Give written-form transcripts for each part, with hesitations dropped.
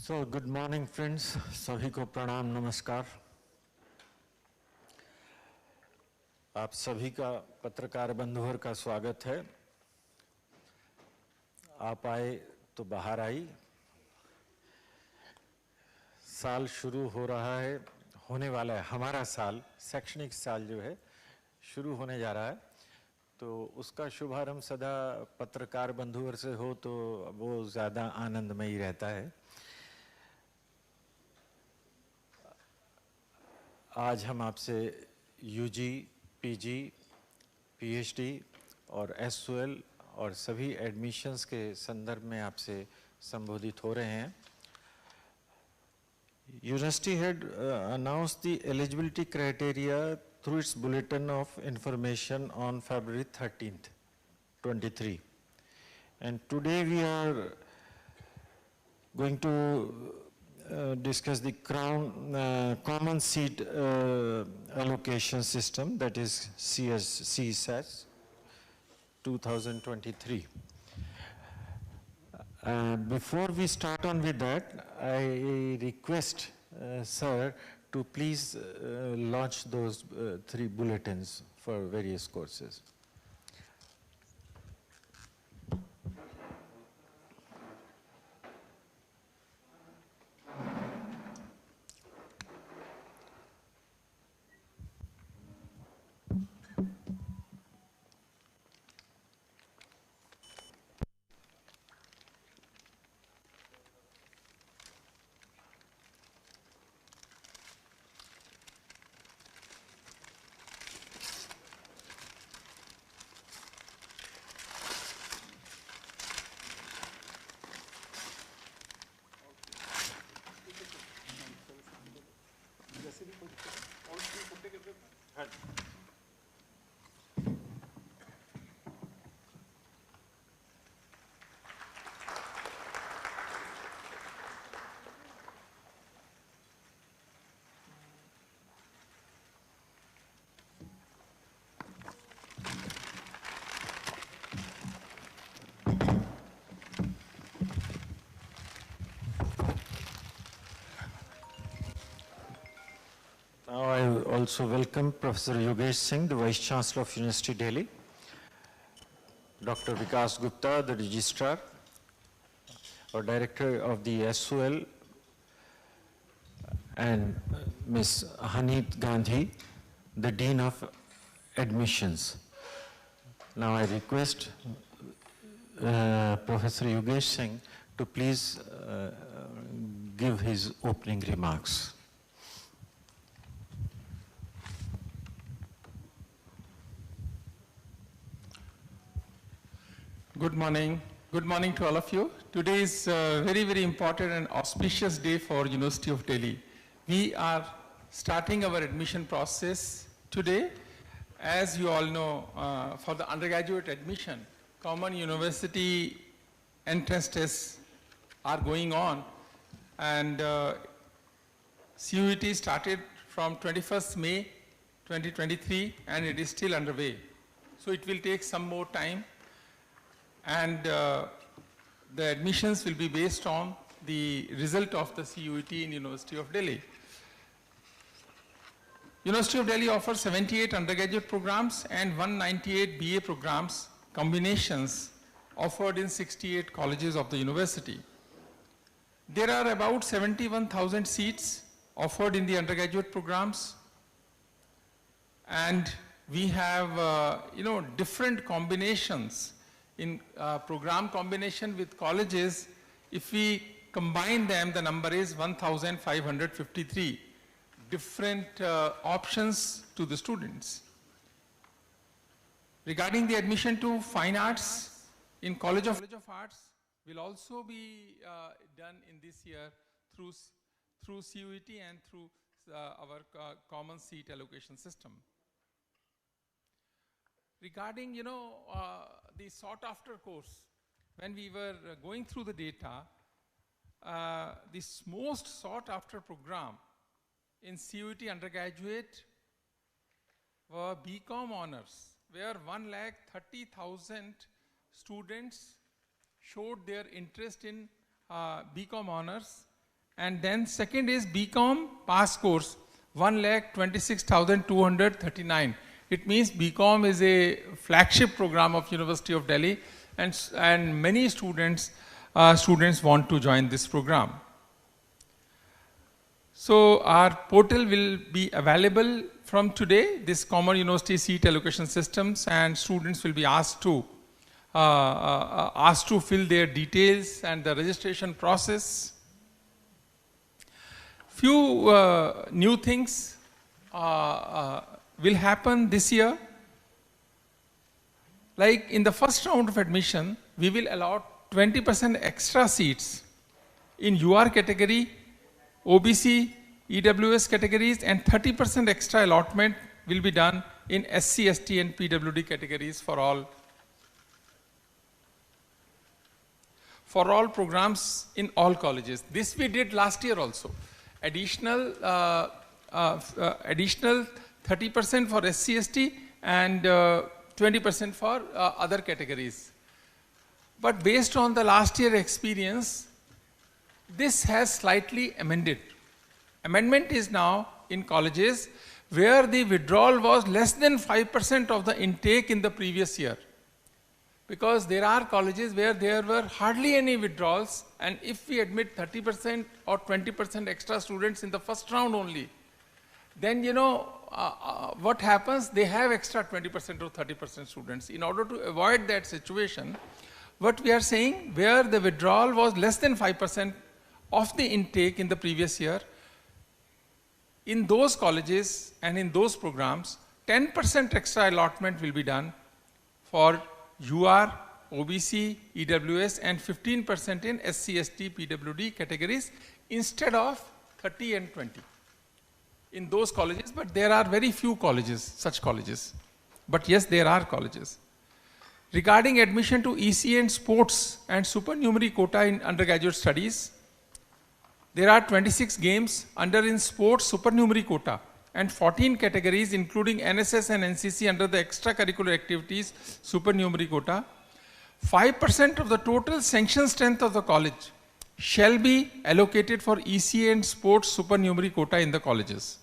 So good morning friends, सभी को प्रणाम नमस्कार। आप सभी का पत्रकार बंधुवर का स्वागत है। आप आए तो बाहर आई। साल शुरू हो रहा है, होने वाला है, हमारा साल, शैक्षणिक साल जो है शुरू होने जा रहा है, तो उसका शुभारंभ सदा पत्रकार बंधुवर से हो तो वो ज़्यादा आनंदमयी रहता है। आज हम आपसे यूजी, पीजी, पीएचडी और एसओएल और सभी एडमिशन्स के संदर्भ में आपसे संबोधित हो रहे हैं। University had announced the eligibility criteria through its Bulletin of Information on February 13th, 23. And today we are going to discuss the common seat allocation system, that is CSAS 2023. Before we start on with that, I request sir to please launch those 3 bulletins for various courses. Now I also welcome Professor Yogesh Singh, the Vice Chancellor of University Delhi, Dr. Vikas Gupta, the Registrar or Director of the SOL, and Ms. Haneet Gandhi, the Dean of Admissions. Now I request Professor Yogesh Singh to please give his opening remarks. Good morning. Good morning to all of you. Today is a very, very important and auspicious day for University of Delhi. We are starting our admission process today. As you all know, for the undergraduate admission, common university entrance tests are going on, and CUET started from 21st May 2023 and it is still underway. So it will take some more time. And the admissions will be based on the result of the CUET in University of Delhi. University of Delhi offers 78 undergraduate programs and 198 BA programs, combinations offered in 68 colleges of the university. There are about 71,000 seats offered in the undergraduate programs, and we have different combinations in program combination with colleges. If we combine them, the number is 1,553 different options to the students. Regarding the admission to fine arts in College of Arts will also be done in this year through CUET and through our common seat allocation system. Regarding, the sought after course, when we were going through the data, this most sought after program in CUET undergraduate were BCom honors, where 1,30,000 students showed their interest in BCom honors, And then second is BCom pass course, 1,26,239. It means BCom is a flagship program of University of Delhi, and many students want to join this program. So our portal will be available from today, this Common University Seat Allocation Systems, and students will be asked to fill their details and the registration process. Few new things will happen this year. Like in the first round of admission, we will allot 20% extra seats in UR category, OBC, EWS categories, and 30% extra allotment will be done in SC, ST, and PWD categories for all programs in all colleges. This we did last year also. Additional 30% for SC, ST, and 20% for other categories. But based on the last year experience, this has slightly amended. Amendment is now in colleges where the withdrawal was less than 5% of the intake in the previous year. Because there are colleges where there were hardly any withdrawals, and if we admit 30% or 20% extra students in the first round only, then you know what happens, they have extra 20% or 30% students. In order to avoid that situation, what we are saying, where the withdrawal was less than 5% of the intake in the previous year, in those colleges and in those programs, 10% extra allotment will be done for UR, OBC, EWS, and 15% in SC, ST, PWD categories instead of 30 and 20 in those colleges. But there are very few colleges, such colleges. But yes, there are colleges. Regarding admission to ECA and sports and supernumerary quota in undergraduate studies, there are 26 games under in sports supernumerary quota and 14 categories including NSS and NCC under the extracurricular activities supernumerary quota. 5% of the total sanction strength of the college shall be allocated for ECA and sports supernumerary quota in the colleges.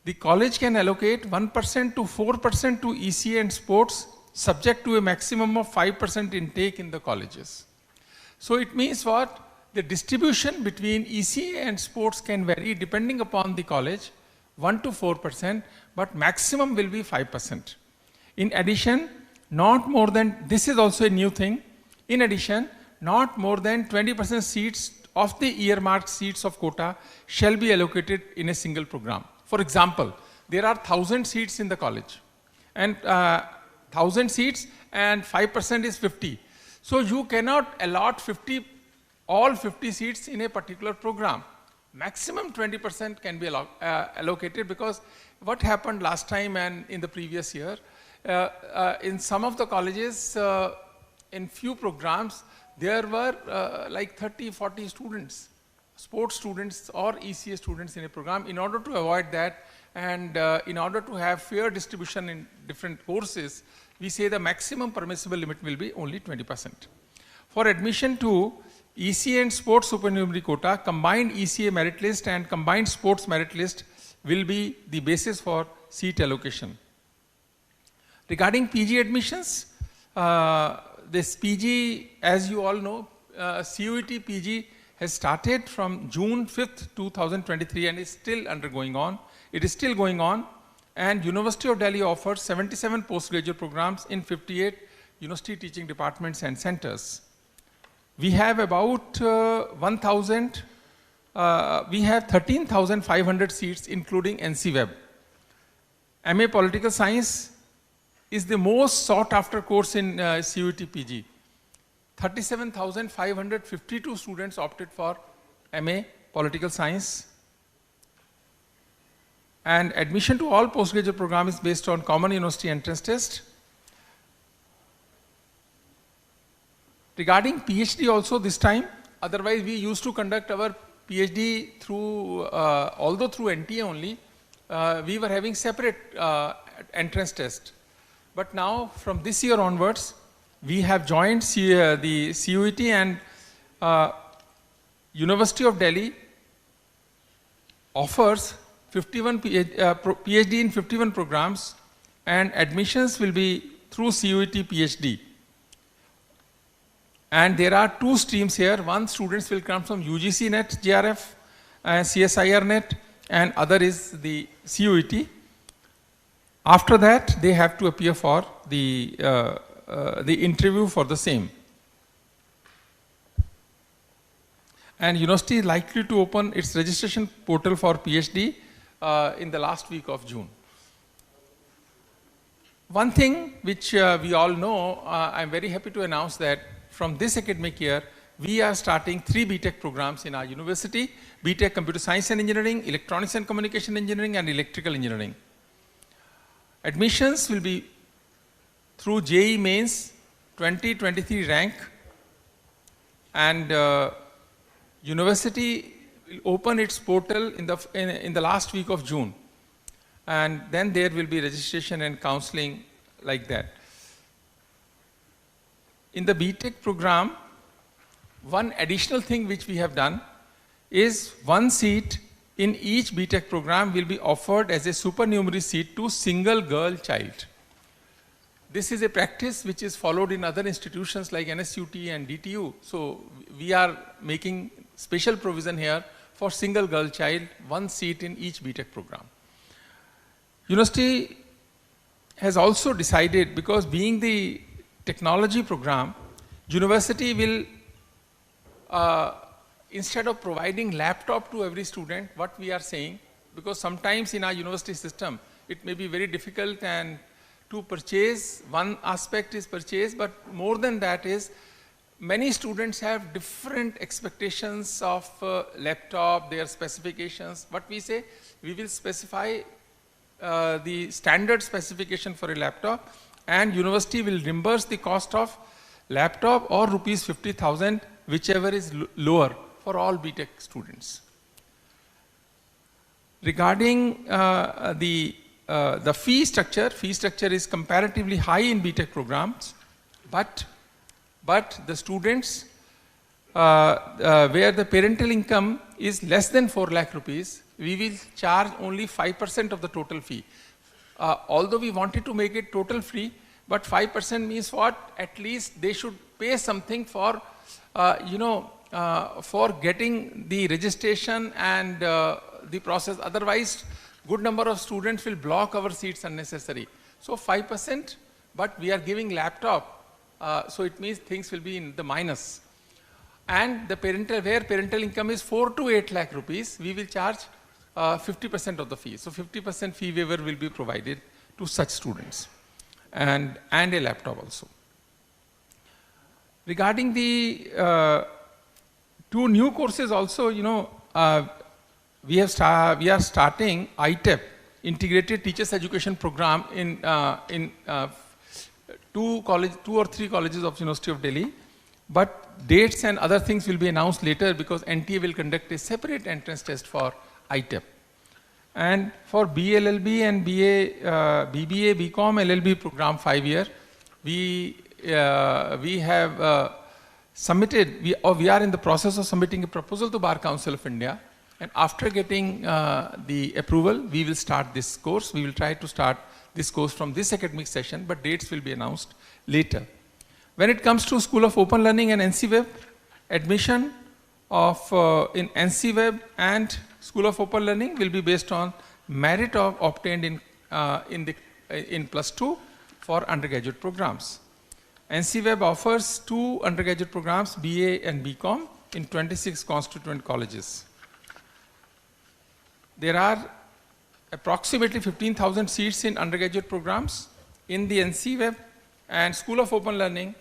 The college can allocate 1% to 4% to ECA and sports subject to a maximum of 5% intake in the colleges. So it means what? The distribution between ECA and sports can vary depending upon the college, 1 to 4%, but maximum will be 5%. In addition, not more than, this is also a new thing, in addition, not more than 20% seats of the earmarked seats of quota shall be allocated in a single program. For example, there are 1,000 seats in the college, and 1,000 seats and 5% is 50. So you cannot allot all 50 seats in a particular program. Maximum 20% can be allocated, because what happened last time and in the previous year, in some of the colleges, in few programs, there were like 30, 40 students, sports students or ECA students in a program. In order to avoid that, and in order to have fair distribution in different courses, we say the maximum permissible limit will be only 20%. For admission to ECA and sports supernumerary quota, combined ECA merit list and combined sports merit list will be the basis for seat allocation. Regarding PG admissions, this PG, as you all know, CUET PG has started from June 5th, 2023 and is still undergoing on. It is still going on, and University of Delhi offers 77 postgraduate programs in 58 university teaching departments and centers. We have about we have 13,500 seats including NC Web. MA Political Science is the most sought after course in CUET PG. 37,552 students opted for MA Political Science. And admission to all postgraduate programs is based on Common University Entrance Test. Regarding PhD also this time, otherwise we used to conduct our PhD through, although through NTA only, we were having separate entrance test. But now from this year onwards, we have joined the CUET, and University of Delhi offers 51 PhD in 51 programs, and admissions will be through CUET PhD. And there are two streams here. One, students will come from UGC NET JRF and CSIR NET, and other is the CUET. After that, they have to appear for the interview for the same. And university is likely to open its registration portal for PhD in the last week of June. One thing which we all know, I'm very happy to announce that from this academic year, we are starting 3 BTech programs in our university: BTech Computer Science and Engineering, Electronics and Communication Engineering, and Electrical Engineering. Admissions will be through JEE Mains 2023 rank, and university will open its portal in the last week of June, and then there will be registration and counseling like that. In the BTech program, one additional thing which we have done is 1 seat in each BTech program will be offered as a supernumerary seat to single girl child. This is a practice which is followed in other institutions like NSUT and DTU. So we are making special provision here for single girl child, 1 seat in each BTech program. University has also decided, because being the technology program, university will, instead of providing laptop to every student, what we are saying, because sometimes in our university system, it may be very difficult and to purchase, one aspect is purchase, but more than that is, many students have different expectations of laptop, their specifications. What we say, we will specify the standard specification for a laptop, and university will reimburse the cost of laptop or rupees 50,000, whichever is lower for all BTech students. Regarding the fee structure is comparatively high in BTech programs, but the students where the parental income is less than 4 lakh rupees, we will charge only 5% of the total fee. Although we wanted to make it total free, but 5% means what? At least they should pay something for, for getting the registration and the process. Otherwise, good number of students will block our seats unnecessary. So 5%, but we are giving laptop, so it means things will be in the minus. And the where parental income is 4 to 8 lakh rupees, we will charge 50% of the fee. So 50% fee waiver will be provided to such students, and a laptop also. Regarding the 2 new courses also, we are starting ITEP, Integrated Teachers Education Program, in 2 or 3 colleges of University of Delhi. But dates and other things will be announced later, because NTA will conduct a separate entrance test for ITEP. And for BLLB and BBA, BCom, LLB program 5-year, we have submitted, we are in the process of submitting a proposal to Bar Council of India. And after getting the approval, we will start this course. We will try to start this course from this academic session, but dates will be announced later. When it comes to School of Open Learning and NCWeb, admission of in NCWeb and School of Open Learning will be based on merit obtained in +2 for undergraduate programs. NCWeb offers 2 undergraduate programs, BA and BCom, in 26 constituent colleges. There are approximately 15,000 seats in undergraduate programs in the NCWeb, and School of Open Learning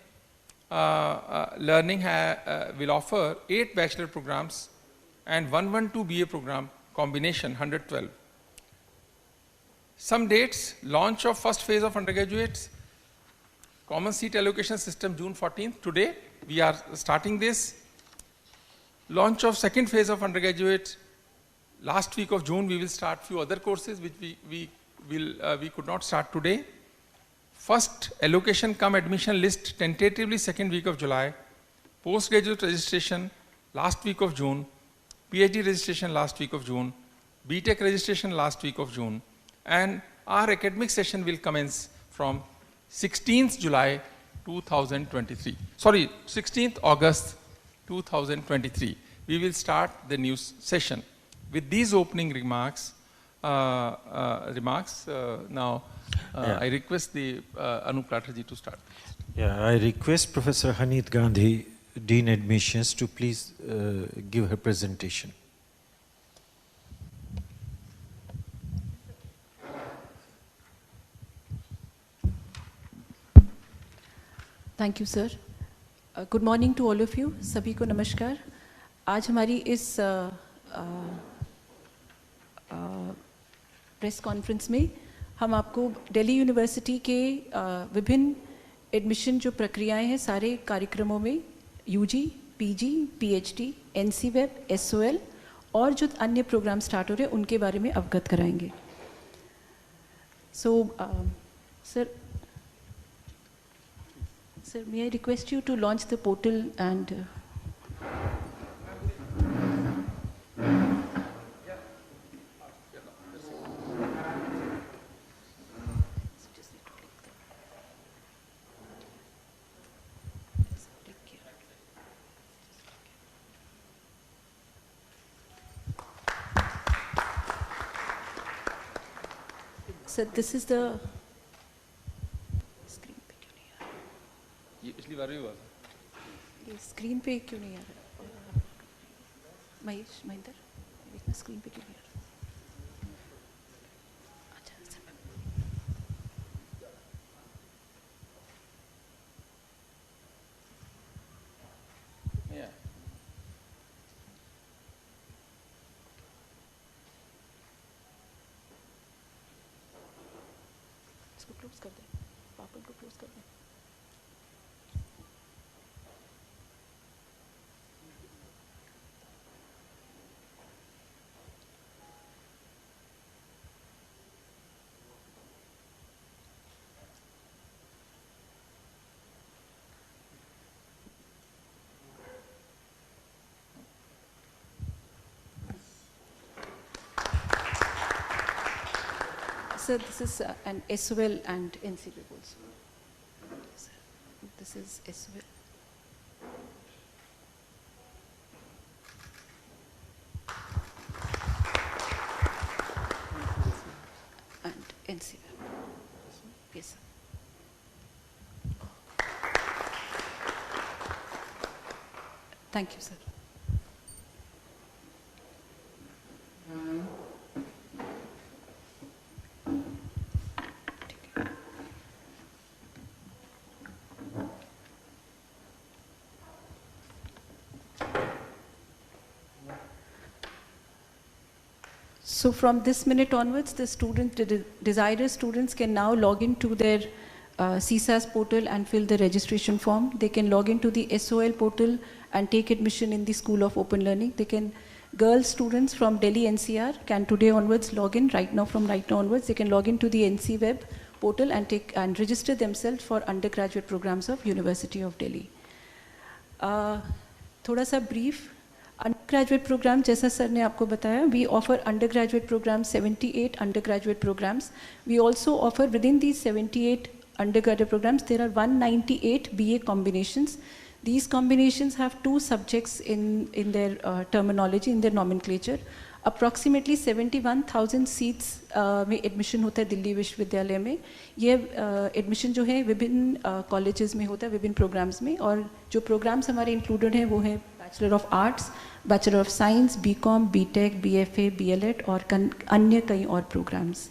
will offer 8 bachelor programs and 112 BA program combination, 112. Some dates: launch of first phase of undergraduates, common seat allocation system June 14th, today we are starting this. Launch of second phase of undergraduates, last week of June we will start few other courses which we could not start today. First allocation cum admission list tentatively second week of July. Postgraduate registration last week of June, PhD registration last week of June, BTech registration last week of June, and our academic session will commence from 16th July 2023. Sorry, 16th August 2023. We will start the new session. With these opening remarks, I request the Anup Rathji to start. Yeah, I request Professor Haneet Gandhi, Dean Admissions, to please give her presentation. Thank you, sir. Good morning to all of you. सभी को नमस्कार. आज हमारी इस press conference में हम आपको Delhi university के विभिन्न एडमिशन जो प्रक्रियाएं हैं सारे कार्यक्रमों में UG, PG, PhD, NC web, SOL और जो अन्य प्रोग्राम स्टार्ट हो रहे हैं उनके बारे में अवगत कराएंगे. So, Sir, may I request you to launch the portal and Sir, this is the पिछली बार भी हुआ था. ये स्क्रीन पे क्यों नहीं आ रहा? महेंद्र, इतना स्क्रीन पे क्यों नहीं आ रहा? अच्छा, इसको क्लोज कर दे, पापड़ को क्लोज कर दे. So this is an SOL and NC web also. This is SOL. And NC web. Yes, sir. Thank you, sir. So from this minute onwards, the desirous students can now log into their CSAS portal and fill the registration form. They can log into the SOL portal and take admission in the School of Open Learning. Girl students from Delhi NCR can today onwards log in, from right now onwards, they can log into the NC web portal and register themselves for undergraduate programs of University of Delhi. Thoda sa brief. Undergraduate program, जैसा sir ने आपको बताया, we offer undergraduate programs, 78 undergraduate programs. We also offer within these 78 undergraduate programs, there are 198 BA combinations. These combinations have two subjects in their terminology, in their nomenclature. Approximately 71,000 seats में admission होता है दिल्ली विश्वविद्यालय में. ये admission जो है विभिन्न colleges में होता है, विभिन्न programs में, और जो programs हमारे included हैं वो है Bachelor of Arts, Bachelor of Science, BCom, BTech, BFA, BLEd और अन्य कई और programs.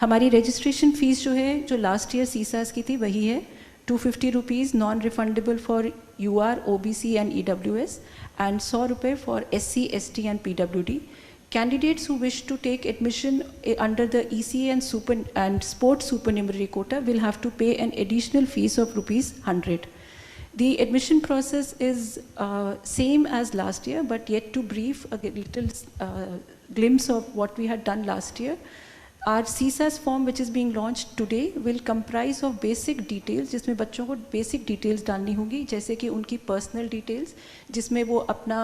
हमारी registration fees जो है, जो last year CSAS की थी वही है, 250 rupees non-refundable for UR, OBC and EWS and 100 rupees for SC, ST and PWD. Candidates who wish to take admission under the ECA and Sports Supernumerary quota will have to pay an additional fees of rupees 100. The admission process is same as last year, but yet to brief a little glimpse of what we had done last year. Our CSAS form which is being launched today will comprise of basic details, जिसमें बच्चों को basic details डालनी होगी, जैसे कि उनकी personal details, जिसमें वो अपना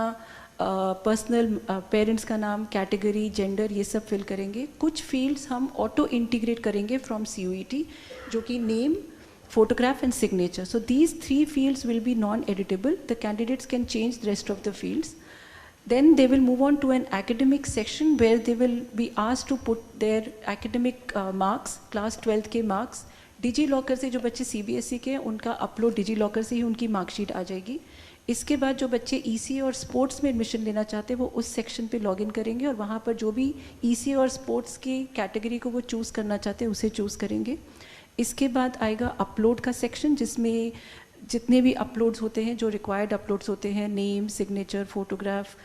पर्सनल पेरेंट्स का नाम, कैटेगरी, जेंडर, ये सब फिल करेंगे. कुछ फील्ड्स हम ऑटो इंटीग्रेट करेंगे फ्रॉम CUET, जो कि name, photograph and signature. So these 3 fields will be non-editable. The candidates can change the rest of the fields. Then they will move on to an academic section where they will be asked to put their academic marks, class 12th के marks. DigiLocker से जो बच्चे CBSE के हैं उनका upload DigiLocker से ही उनकी marksheet आ जाएगी. इसके बाद जो बच्चे ECA और स्पोर्ट्स में एडमिशन लेना चाहते हैं वो उस सेक्शन पे लॉगिन करेंगे और वहाँ पर जो भी ECA और स्पोर्ट्स की कैटेगरी को वो चूज़ करना चाहते हैं उसे चूज़ करेंगे. इसके बाद आएगा अपलोड का सेक्शन, जिसमें जितने भी अपलोड्स होते हैं, जो रिक्वायर्ड अपलोड्स होते हैं, name, signature, photograph,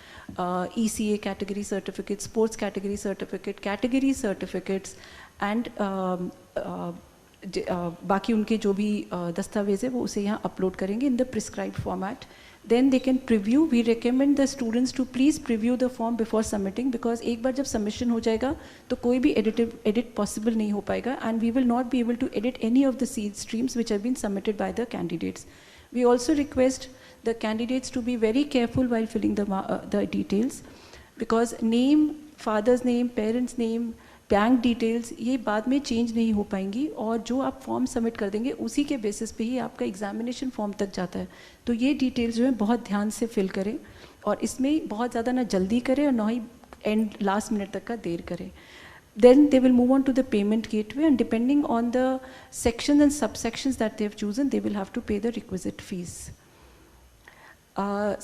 ECA category certificate, sports category certificate, category certificates and बाकी उनके जो भी दस्तावेज़ है वो उसे यहाँ अपलोड करेंगे in the prescribed format. Then they can preview. We recommend the students to please preview the form before submitting, because एक बार जब submission हो जाएगा तो कोई भी edit possible नहीं हो पाएगा, and we will not be able to edit any of the seed streams which have been submitted by the candidates. We also request the candidates to be very careful while filling the details, because name, father's name, parents' name, bank details ये बाद में change नहीं हो पाएंगी, और जो आप form submit कर देंगे उसी के बेसिस पे ही आपका एग्जामिनेशन फॉर्म तक जाता है. तो ये डिटेल्स जो है बहुत ध्यान से फिल करें, और इसमें बहुत ज़्यादा ना जल्दी करें और ना ही एंड लास्ट मिनट तक का देर करें. Then they will move on to the payment gateway, and depending on the sections and subsections that they have chosen, they will have to pay the requisite fees.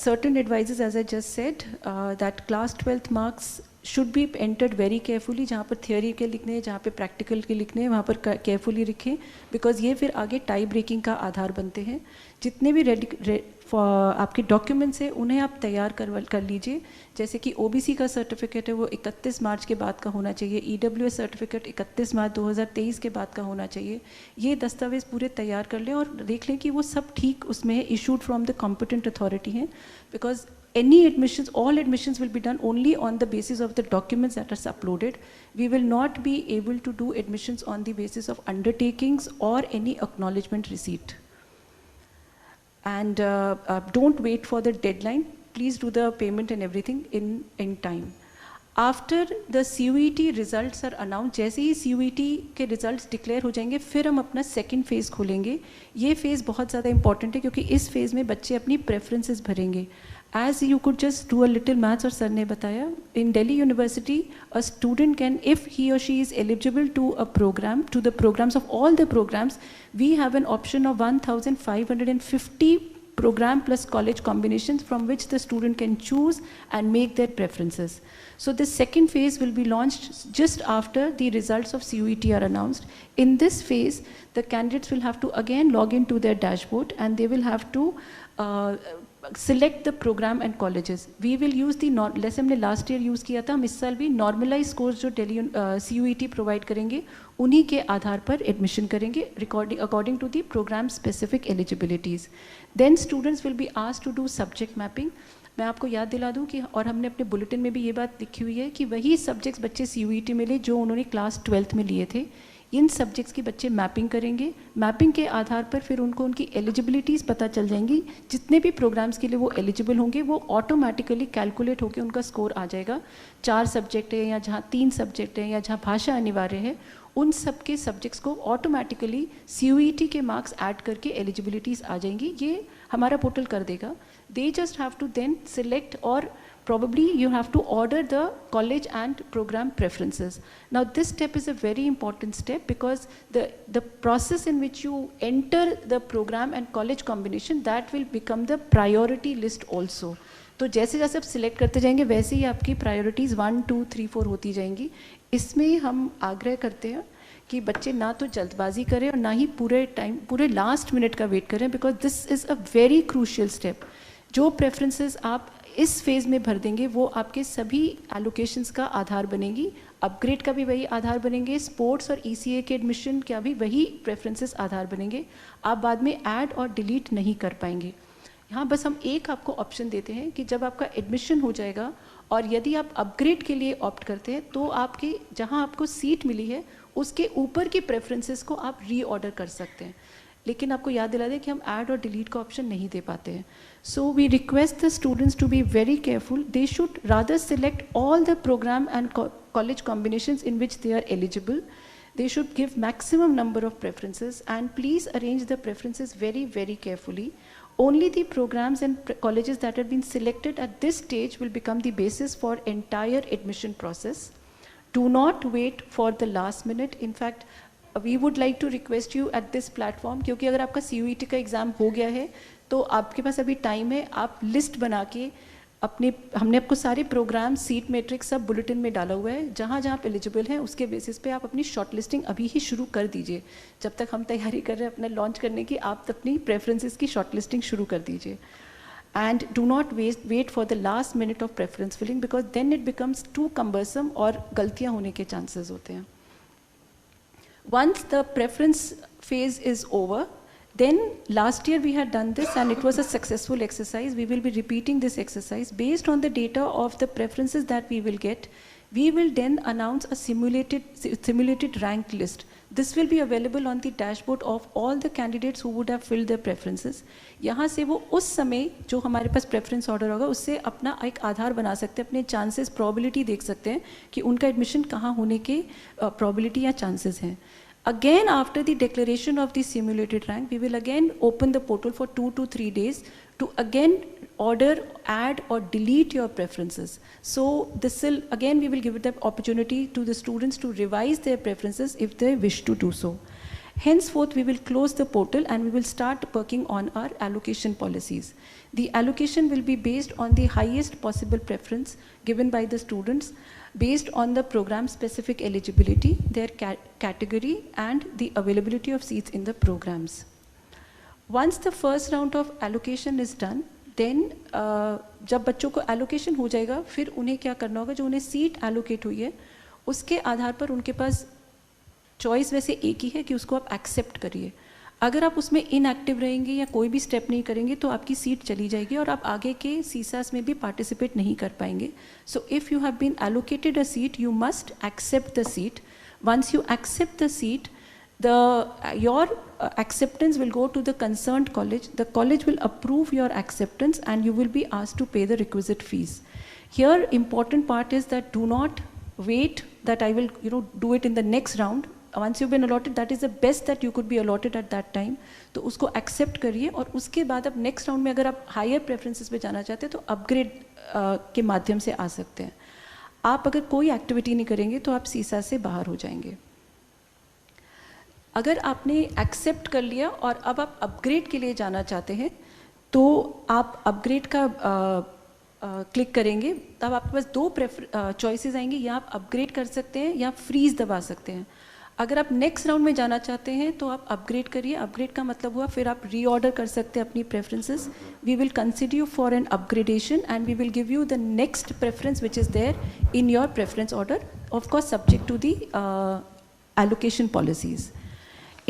Certain advices, as I just said, that class 12th marks should be entered very carefully. जहाँ पर theory के लिखने हैं, जहाँ पे practical के लिखने हैं, वहाँ पर carefully लिखें, because ये फिर आगे tie breaking का आधार बनते हैं. जितने भी आपके डॉक्यूमेंट्स हैं उन्हें आप तैयार कर लीजिए. जैसे कि OBC का सर्टिफिकेट है वो 31 मार्च के बाद का होना चाहिए, EWS सर्टिफिकेट 31 मार्च 2023 के बाद का होना चाहिए. ये दस्तावेज़ पूरे तैयार कर लें और देख लें कि वो सब ठीक उसमें है, issued from the competent authority हैं. Because any admissions, all admissions will be done only on the basis of the documents that are uploaded. We will not be able to do admissions on the basis of undertakings or any acknowledgement receipt. And don't wait for the deadline. Please do the payment and everything in time. After the CUET results are announced, जैसे ही CUET के results declare हो जाएंगे, फिर हम अपना second phase खोलेंगे. ये phase बहुत ज़्यादा important है, क्योंकि इस phase में बच्चे अपनी preferences भरेंगे. As you could just do a little maths, और सर ने बताया, in Delhi University, a student can, if he or she is eligible to a program, to the programs of all the programs, we have an option of 1,550 program plus college combinations from which the student can choose and make their preferences. So the second phase will be launched just after the results of CUET are announced. In this phase, the candidates will have to again log into their dashboard, and they will have to select the program and colleges. We will use the जैसे हमने last year use किया था, हम इस साल भी normalized course जो Delhi CUET provide करेंगे उन्हीं के आधार पर admission करेंगे according to the program specific eligibilities. Then students will be asked to do subject mapping. मैं आपको याद दिला दूं कि, और हमने अपने बुलेटिन में भी ये बात लिखी हुई है कि वही सब्जेक्ट्स बच्चे CUET में ले जो उन्होंने क्लास 12th में लिए थे, इन सब्जेक्ट्स की बच्चे मैपिंग करेंगे. मैपिंग के आधार पर फिर उनको उनकी एलिजिबिलिटीज़ पता चल जाएंगी. जितने भी प्रोग्राम्स के लिए वो एलिजिबल होंगे वो ऑटोमेटिकली कैलकुलेट होकर उनका स्कोर आ जाएगा. 4 सब्जेक्ट है या जहाँ 3 सब्जेक्ट है या जहाँ भाषा अनिवार्य है, उन सब के सब्जेक्ट्स को ऑटोमेटिकली CUET के मार्क्स ऐड करके एलिजिबिलिटीज़ आ जाएंगी. ये हमारा पोर्टल कर देगा. They just have to then select, or probably you have to order the college and program preferences. Now this step is a very important step, because the process in which you enter the program and college combination, that will become the priority list also. तो जैसे जैसे आप select करते जाएंगे वैसे ही आपकी priorities 1, 2, 3, 4 होती जाएंगी. इसमें हम आग्रह करते हैं कि बच्चे ना तो जल्दबाजी करें और ना ही पूरे लास्ट मिनट का वेट करें, because this is a very crucial step. जो प्रेफरेंसेस आप इस फेज़ में भर देंगे वो आपके सभी एलोकेशंस का आधार बनेगी. अपग्रेड का भी वही आधार बनेंगे, स्पोर्ट्स और ECA के एडमिशन का भी वही प्रेफरेंसेस आधार बनेंगे. आप बाद में ऐड और डिलीट नहीं कर पाएंगे. यहाँ बस हम एक आपको ऑप्शन देते हैं कि जब आपका एडमिशन हो जाएगा और यदि आप अपग्रेड के लिए ऑप्ट करते हैं तो आपके जहाँ आपको सीट मिली है उसके ऊपर की प्रेफरेंसेस को आप रीऑर्डर कर सकते हैं, लेकिन आपको याद दिला दें कि हम ऐड और डिलीट का ऑप्शन नहीं दे पाते हैं. So we request the students to be very careful. They should rather select all the program and college combinations in which they are eligible. They should give maximum number of preferences and please arrange the preferences very, very carefully. Only the programs and colleges that have been selected at this stage will become the basis for entire admission process. Do not wait for the last minute. In fact, we would like to request you at this platform, क्योंकि अगर आपका CUET का exam हो गया है तो आपके पास अभी टाइम है, आप लिस्ट बना के हमने आपको सारे प्रोग्राम सीट मैट्रिक्स सब बुलेटिन में डाला हुआ है, जहाँ जहाँ आप एलिजिबल हैं उसके बेसिस पे आप अपनी शॉर्ट लिस्टिंग अभी ही शुरू कर दीजिए. जब तक हम तैयारी कर रहे हैं अपना लॉन्च करने की, आप अपनी प्रेफरेंसेस की शॉर्ट लिस्टिंग शुरू कर दीजिए. And do not wait for the last minute of preference filling because then it becomes too cumbersome और गलतियाँ होने के चांसेस होते हैं. Once the preference phase is over, then last year we had done this and it was a successful exercise. We will be repeating this exercise. Based on the data of the preferences that we will get, we will then announce a simulated ranked list. This will be available on the dashboard of all the candidates who would have filled their preferences. यहाँ से वो उस समय जो हमारे पास preference order होगा उससे अपना एक आधार बना सकते हैं, अपने chances probability देख सकते हैं कि उनका admission कहाँ होने के probability या chances हैं. Again, after the declaration of the simulated rank, we will again open the portal for 2 to 3 days to again order, add or delete your preferences. So this will, again we will give the opportunity to the students to revise their preferences if they wish to do so. Henceforth, we will close the portal and we will start working on our allocation policies. The allocation will be based on the highest possible preference given by the students based on the program specific eligibility, their category and the availability of seats in the programs. Once the first round of allocation is done, then जब बच्चों को allocation हो जाएगा फिर उन्हें क्या करना होगा, जो उन्हें सीट allocate हुई है उसके आधार पर उनके पास चॉइस वैसे एक ही है कि उसको आप एक्सेप्ट करिए. अगर आप उसमें इनएक्टिव रहेंगे या कोई भी स्टेप नहीं करेंगे तो आपकी सीट चली जाएगी और आप आगे के CSAS में भी पार्टिसिपेट नहीं कर पाएंगे. So if you have been allocated a seat, you must accept the seat. Once you accept the seat, your acceptance will go to the concerned college. The college will approve your acceptance and you will be asked to pay the requisite fees. Here, important part is that do not wait that I will do it in the next round. Once you've been allotted, that is the best that you could be allotted at that time. तो उसको accept करिए और उसके बाद अब next round में अगर आप higher preferences पे जाना चाहते हैं तो upgrade के माध्यम से आ सकते हैं. आप अगर कोई activity नहीं करेंगे तो आप CSAS से बाहर हो जाएंगे. अगर आपने accept कर लिया और अब आप upgrade के लिए जाना चाहते हैं तो आप upgrade का क्लिक करेंगे, तब आपके पास दो चॉइसेस आएंगे, या आप अपग्रेड कर सकते हैं या फ्रीज दबा सकते हैं. अगर आप नेक्स्ट राउंड में जाना चाहते हैं तो आप अपग्रेड करिए. अपग्रेड का मतलब हुआ फिर आप रीऑर्डर कर सकते हैं अपनी preferences. We will consider you for an upgradation and we will give you the next preference which is there in your preference order, of course subject to the allocation policies.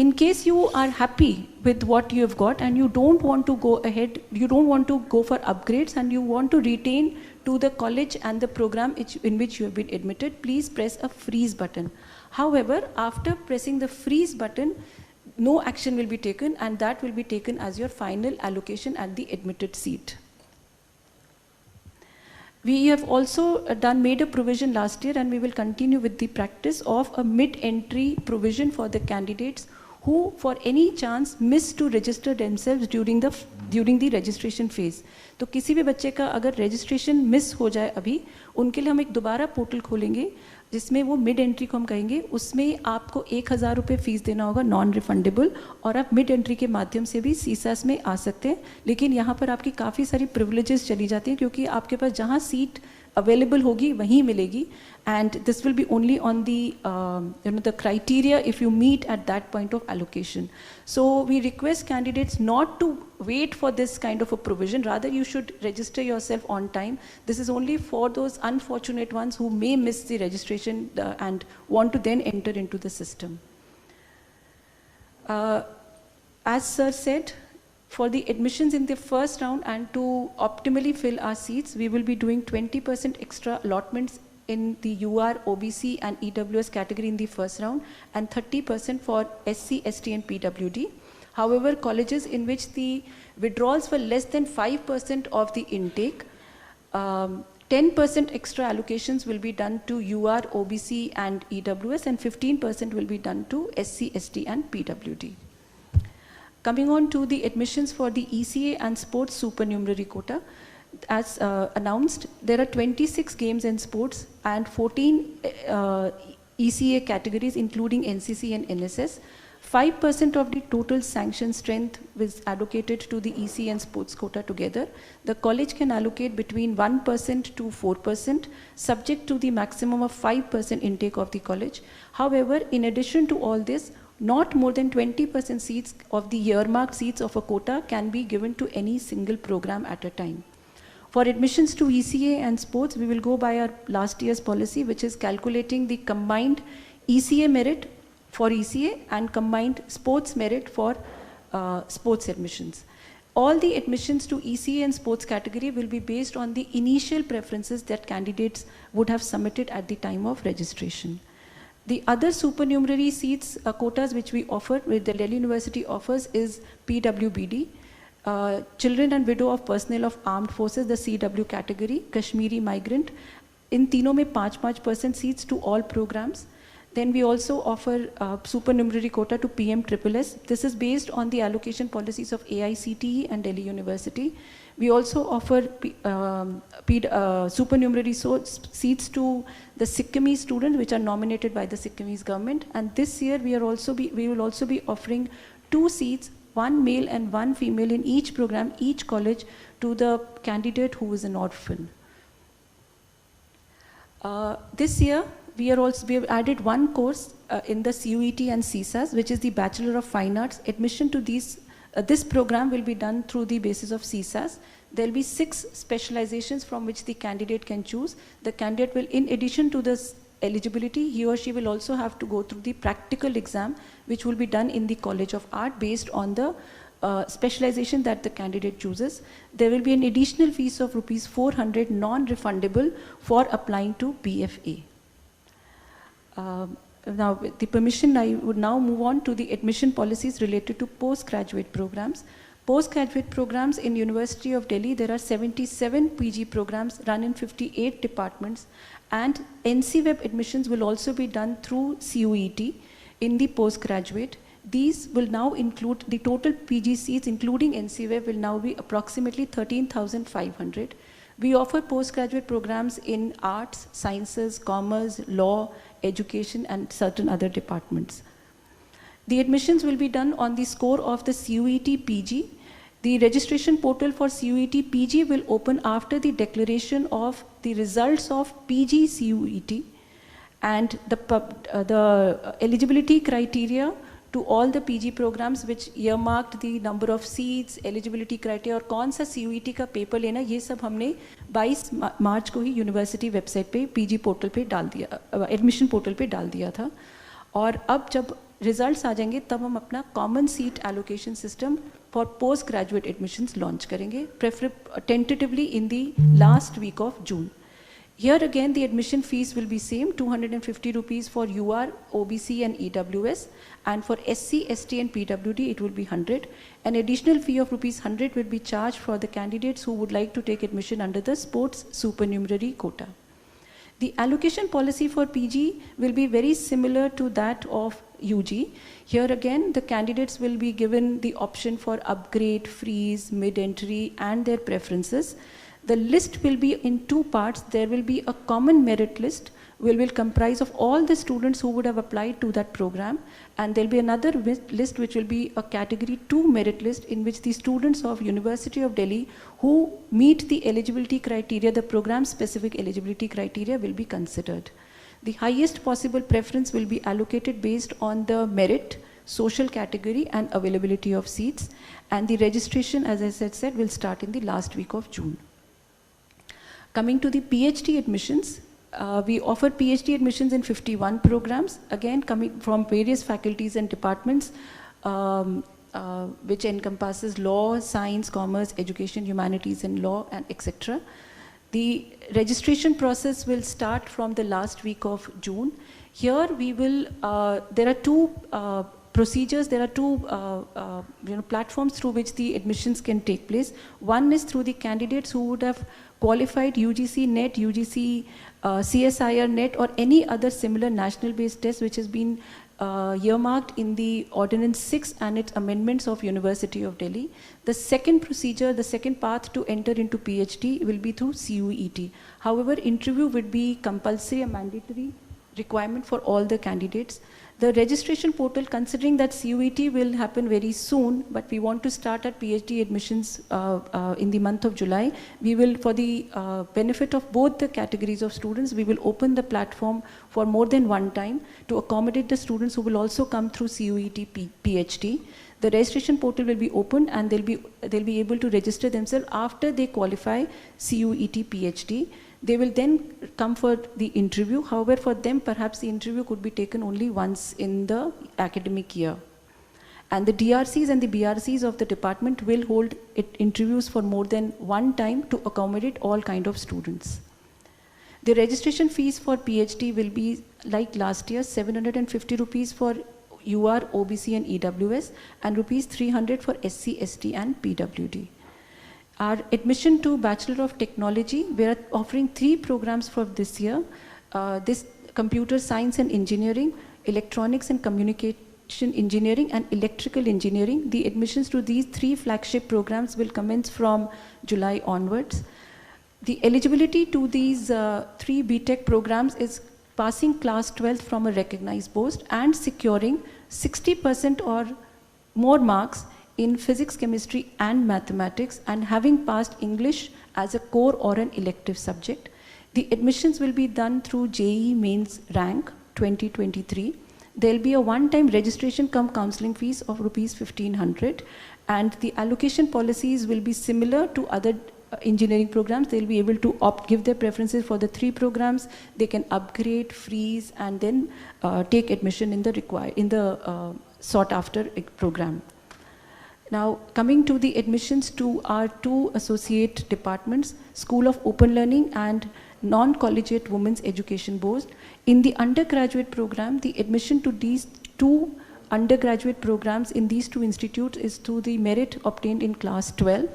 In case you are happy with what you have got and you don't want to go ahead, you don't want to go for upgrades and you want to retain to the college and the program in which you have been admitted, please press a freeze button. However, after pressing the freeze button, no action will be taken and that will be taken as your final allocation at the admitted seat. We have also made a provision last year and we will continue with the practice of a mid-entry provision for the candidates who for any chance miss to register themselves during the registration phase. तो किसी भी बच्चे का अगर registration miss हो जाए अभी, उनके लिए हम एक दोबारा पोर्टल खोलेंगे जिसमें वो मिड एंट्री को हम कहेंगे. उसमें आपको 1000 रुपये फ़ीस देना होगा नॉन रिफंडेबल और आप मिड एंट्री के माध्यम से भी CSAS में आ सकते हैं. लेकिन यहाँ पर आपकी काफ़ी सारी प्रिविलेजेस चली जाती हैं क्योंकि आपके पास जहाँ सीट अवेलेबल होगी वहीं मिलेगी. And this will be only on the the criteria if you meet at that point of allocation. So we request candidates not to wait for this kind of a provision. Rather, you should register yourself on time. This is only for those unfortunate ones who may miss the registration and want to then enter into the system. As sir said, For the admissions in the first round and to optimally fill our seats, we will be doing 20% extra allotments in the UR, OBC and EWS category in the first round and 30% for SC, ST and PWD. However, colleges in which the withdrawals were less than 5% of the intake, 10% extra allocations will be done to UR, OBC and EWS and 15% will be done to SC, ST and PWD. Coming on to the admissions for the ECA and sports supernumerary quota, as announced, there are 26 games and sports and 14 ECA categories including NCC and NSS. 5% of the total sanction strength was allocated to the ECA and sports quota together. The college can allocate between 1% to 4%, subject to the maximum of 5% intake of the college. However, in addition to all this, not more than 20% seats of the earmarked seats of a quota can be given to any single program at a time. For admissions to ECA and sports, we will go by our last year's policy, which is calculating the combined ECA merit for ECA and combined sports merit for sports admissions. All the admissions to ECA and sports category will be based on the initial preferences that candidates would have submitted at the time of registration. The other supernumerary seats, quotas which we offer, which the Delhi University offers, is PWBD, Children and Widow of Personnel of Armed Forces, the CW category, Kashmiri Migrant. In तीनों में 5% seats to all programs. Then we also offer supernumerary quota to PMSSS. This is based on the allocation policies of AICTE and Delhi University. We also offer supernumerary seats to the Sikkimese students, which are nominated by the Sikkimese government. And this year we will also be offering 2 seats, 1 male and 1 female in each program, each college, to the candidate who is an orphan. This year we have added 1 course in the CUET and CSAS, which is the Bachelor of Fine Arts. Admission to this program will be done through the basis of CSAS. There will be 6 specializations from which the candidate can choose. The candidate will, in addition to this eligibility, he or she will also have to go through the practical exam, which will be done in the College of Art based on the specialization that the candidate chooses. There will be an additional fees of ₹400 non-refundable for applying to BFA. Now, with the permission, I would now move on to the admission policies related to postgraduate programs. Postgraduate programs in University of Delhi, there are 77 PG programs run in 58 departments, and NCWeb admissions will also be done through CUET in the postgraduate. These will now include the total PG seats, including NCWeb, will now be approximately 13,500. We offer postgraduate programs in arts, sciences, commerce, law, education, and certain other departments. The admissions will be done on the score of the CUET PG. The registration portal for CUET PG will open after the declaration of the results of PG CUET, and the eligibility criteria to all the PG programs which earmarked the number of seats, eligibility criteria और कौन सा CUET का paper लेना, ये सब हमने 22 मार्च को ही university website पे PG पोर्टल पे डाल दिया, एडमिशन पोर्टल पे डाल दिया था. और अब जब रिजल्ट्स आ जाएंगे तब हम अपना common seat allocation system for post graduate admissions launch करेंगे, tentatively in the last week of June. Here again the admission fees will be same, 250 rupees for UR, OBC and EWS, and for SC, ST and PWD it will be 100. An additional fee of ₹100 will be charged for the candidates who would like to take admission under the sports supernumerary quota. The allocation policy for PG will be very similar to that of UG. Here again the candidates will be given the option for upgrade, freeze, mid-entry and their preferences. The list will be in 2 parts. There will be a common merit list which will comprise of all the students who would have applied to that program, and there will be another list which will be a category 2 merit list in which the students of University of Delhi who meet the eligibility criteria, the program specific eligibility criteria, will be considered. The highest possible preference will be allocated based on the merit, social category and availability of seats, and the registration, as I said, will start in the last week of June. Coming to the PhD admissions, we offer PhD admissions in 51 programs, again coming from various faculties and departments. which encompasses law, science, commerce, education, humanities and law, and etc. The registration process will start from the last week of June. Here we will, there are two procedures, there are two platforms through which the admissions can take place. One is through the candidates who would have qualified UGC NET, UGC CSIR NET, or any other similar national based test which has been earmarked in the Ordinance 6 and its amendments of University of Delhi. The second procedure, the second path to enter into PhD will be through CUET. However, interview would be compulsory and mandatory requirement for all the candidates. The registration portal, considering that CUET will happen very soon, but we want to start at PhD admissions in the month of July, we will, for the benefit of both the categories of students, we will open the platform for more than one time to accommodate the students who will also come through CUET PhD. The registration portal will be open and they'll be able to register themselves after they qualify CUET PhD. They will then come for the interview. However, for them, perhaps the interview could be taken only once in the academic year. And the DRCs and the BRCs of the department will hold interviews for more than one time to accommodate all kind of students. The registration fees for PhD will be like last year, 750 rupees for UR, OBC and EWS, and rupees 300 for SC, ST and PWD. Our admission to Bachelor of Technology, we are offering 3 programs for this year. This Computer Science and Engineering, Electronics and Communication Engineering, and Electrical Engineering. The admissions to these 3 flagship programs will commence from July onwards. The eligibility to these 3 BTech programs is passing class 12th from a recognized post and securing 60% or more marks in physics, chemistry and mathematics, and having passed English as a core or an elective subject. The admissions will be done through JEE Mains Rank 2023. There will be a one-time registration cum counseling fees of rupees 1500, and the allocation policies will be similar to other engineering programs. They'll be able to give their preferences for the 3 programs. They can upgrade, freeze, and then take admission in the sought after program. Now, coming to the admissions to our 2 associate departments, School of Open Learning and Non-Collegiate Women's Education Board. In the undergraduate program, the admission to these 2 undergraduate programs in these 2 institutes is through the merit obtained in class 12.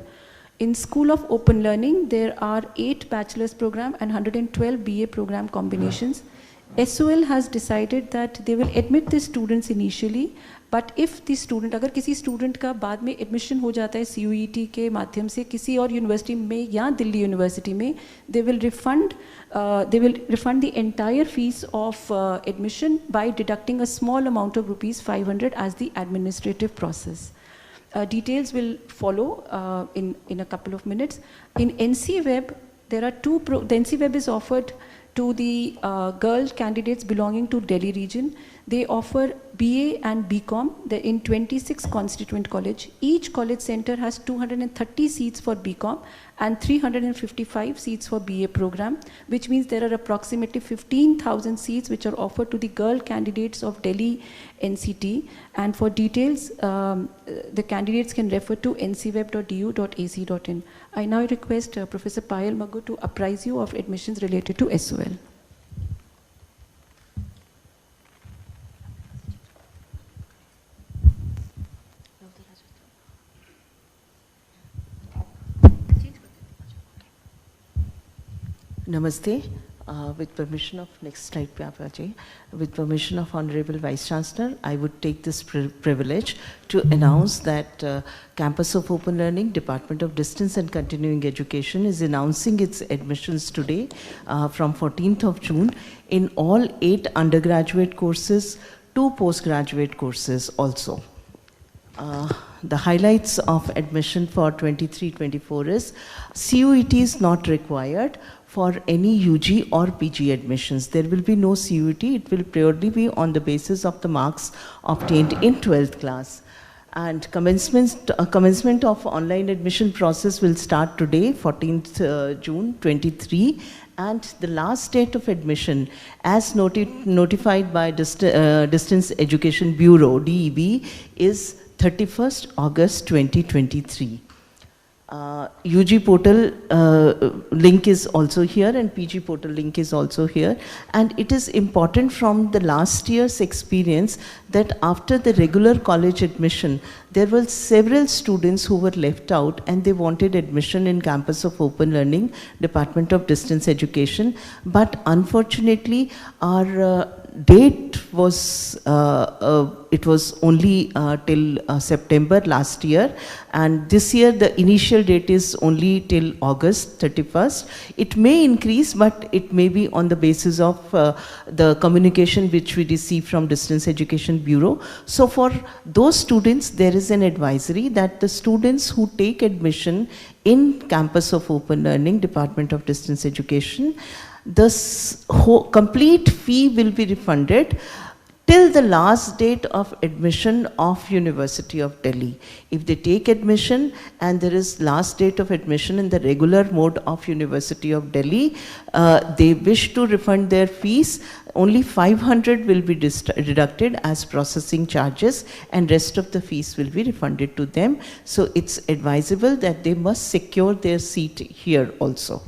In School of Open Learning, there are 8 bachelor's program and 112 BA program combinations. SOL has decided that they will admit the students initially, but if the student, अगर किसी student का बाद में admission हो जाता है CUET के माध्यम से किसी और university में या दिल्ली university में, they will refund the entire fees of admission by deducting a small amount of rupees 500 as the administrative process. Details will follow in a couple of minutes. In NC Web, there are the NC Web is offered to the girl candidates belonging to Delhi region. They offer BA and BCom. They're in 26 constituent college. Each college center has 230 seats for BCom and 355 seats for BA program, which means there are approximately 15,000 seats which are offered to the girl candidates of Delhi NCT. And for details, the candidates can refer to ncweb.du.ac.in. I now request Professor Payal Maggu to apprise you of admissions related to SOL. Namaste. With permission of, next slide, with permission of Honorable Vice Chancellor, I would take this privilege to announce that Campus of Open Learning, Department of Distance and Continuing Education is announcing its admissions today from 14th of June in all 8 undergraduate courses, 2 postgraduate courses also. The highlights of admission for 23-24 is CUET is not required for any UG or PG admissions. There will be no CUET. It will purely be on the basis of the marks obtained in 12th class. And commencement of online admission process will start today, 14th June 23. And the last date of admission, as notified by Distance Education Bureau, DEB, is 31st August 2023. UG portal link is also here and PG portal link is also here, and it is important from the last year's experience that after the regular college admission there were several students who were left out and they wanted admission in campus of open learning, Department of Distance Education, but unfortunately our date was, it was only till September last year, and this year the initial date is only till August 31st. It may increase, but it may be on the basis of the communication which we receive from Distance Education Bureau. So for those students, there is an advisory that the students who take admission in campus of open learning, Department of Distance Education, the complete fee will be refunded till the last date of admission of University of Delhi. If they take admission and there is last date of admission in the regular mode of University of Delhi, they wish to refund their fees, only 500 will be deducted as processing charges and rest of the fees will be refunded to them. So it's advisable that they must secure their seat here also.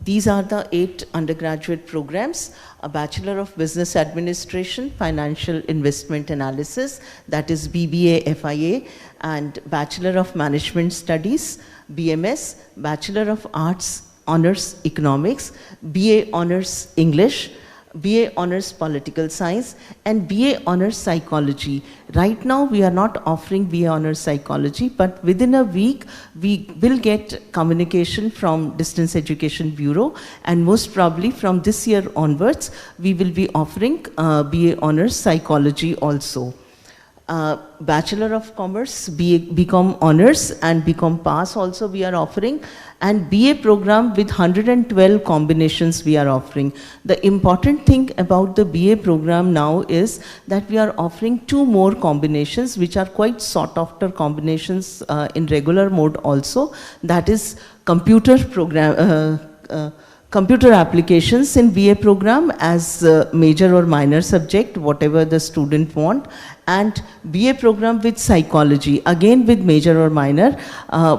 These are the 8 undergraduate programs: a Bachelor of Business Administration, Financial Investment Analysis, that is BBA FIA, and Bachelor of Management Studies, BMS, Bachelor of Arts Honors Economics, BA Honors English, BA Honors Political Science, and BA Honors Psychology. Right now we are not offering BA Honors Psychology, but within a week we will get communication from Distance Education Bureau, and most probably from this year onwards we will be offering BA Honors Psychology also. Bachelor of Commerce, BCom Honors and BCom Pass also we are offering, and BA program with 112 combinations we are offering. The important thing about the BA program now is that we are offering 2 more combinations which are quite sought after combinations in regular mode also, that is computer applications in BA program as major or minor subject, whatever the student want, and BA program with psychology, again with major or minor,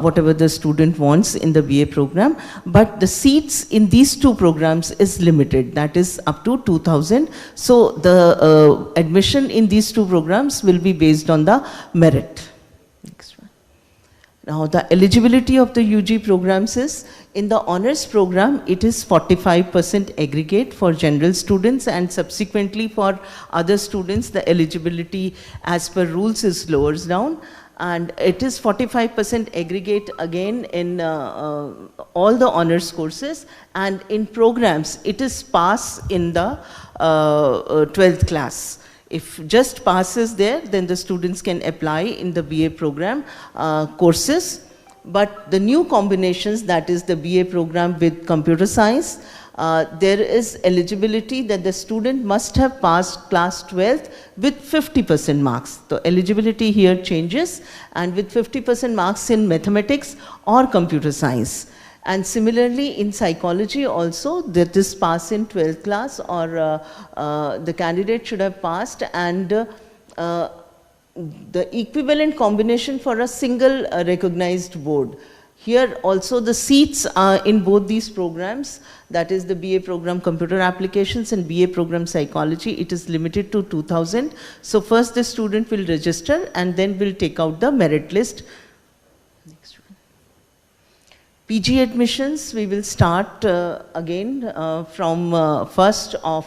whatever the student wants in the BA program. But the seats in these 2 programs is limited, that is up to 2,000. So the admission in these 2 programs will be based on the merit. Next one. Now the eligibility of the UG programs is, in the honors program, it is 45% aggregate for general students, and subsequently for other students, the eligibility as per rules is lowers down. And it is 45% aggregate again in all the honors courses, and in programs, it is pass in the 12th class. If just pass is there, then the students can apply in the BA program courses. But the new combinations, that is the BA program with computer science, there is eligibility that the student must have passed class 12th with 50% marks. The eligibility here changes, and with 50% marks in mathematics or computer science. And similarly in psychology also, that is pass in 12th class, or the candidate should have passed, and the equivalent combination for a single recognized board. Here also the seats are in both these programs, that is the BA program computer applications and BA program psychology, it is limited to 2,000. So first the student will register and then will take out the merit list. Next one. PG admissions, we will start again from 1st of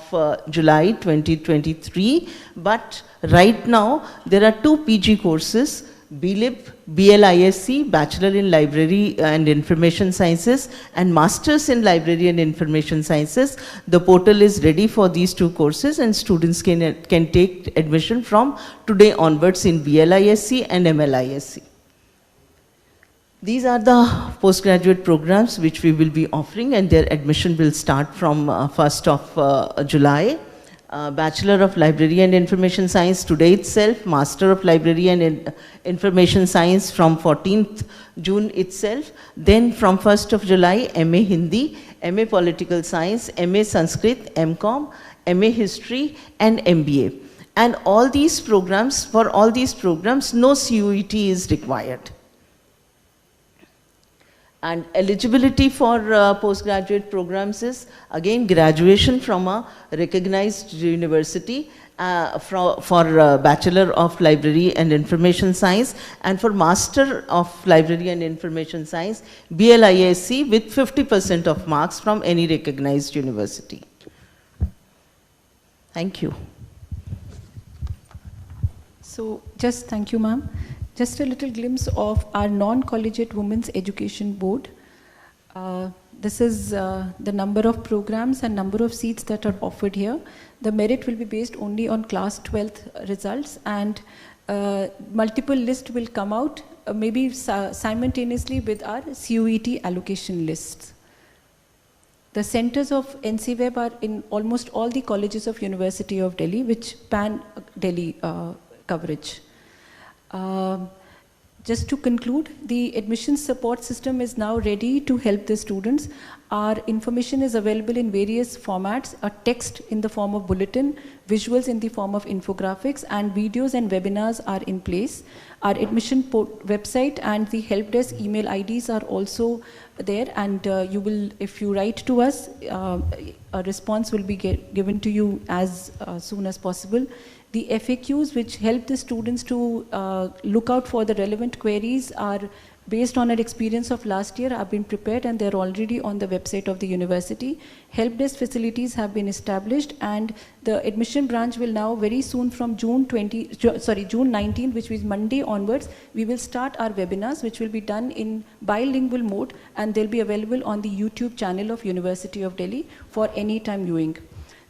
July 2023, but right now there are 2 PG courses, BLIB, BLISC, Bachelor in Library and Information Sciences, and Masters in Library and Information Sciences. The portal is ready for these 2 courses, and students can take admission from today onwards in BLISC and MLISC. These are the postgraduate programs which we will be offering, and their admission will start from 1st of July. Bachelor of Library and Information Science today itself, Master of Library and Information Science from 14th June itself, then from 1st of July, MA Hindi, MA Political Science, MA Sanskrit, MCom, MA History and MBA. And all these programs, for all these programs, no CUET is required. And eligibility for postgraduate programs is, again, graduation from a recognized university for Bachelor of Library and Information Science, and for Master of Library and Information Science, BLISC, with 50% of marks from any recognized university. Thank you. So, just thank you, ma'am. Just a little glimpse of our non-collegiate Women's Education Board. This is the number of programs and number of seats that are offered here. The merit will be based only on class 12th results, and multiple lists will come out maybe simultaneously with our CUET allocation lists. The centers of NCWeb are in almost all the colleges of University of Delhi, which pan Delhi coverage. Just to conclude, the admission support system is now ready to help the students. Our information is available in various formats, a text in the form of bulletin, visuals in the form of infographics, and videos and webinars are in place. Our admission website and the help desk email IDs are also there, and you will, if you write to us, a response will be given to you as soon as possible. The FAQs, which help the students to look out for the relevant queries, are based on our experience of last year, have been prepared, and they're already on the website of the university. Help desk facilities have been established, and the admission branch will now very soon from June 19th, which is Monday onwards, we will start our webinars, which will be done in bilingual mode, and they'll be available on the YouTube channel of University of Delhi for any time viewing.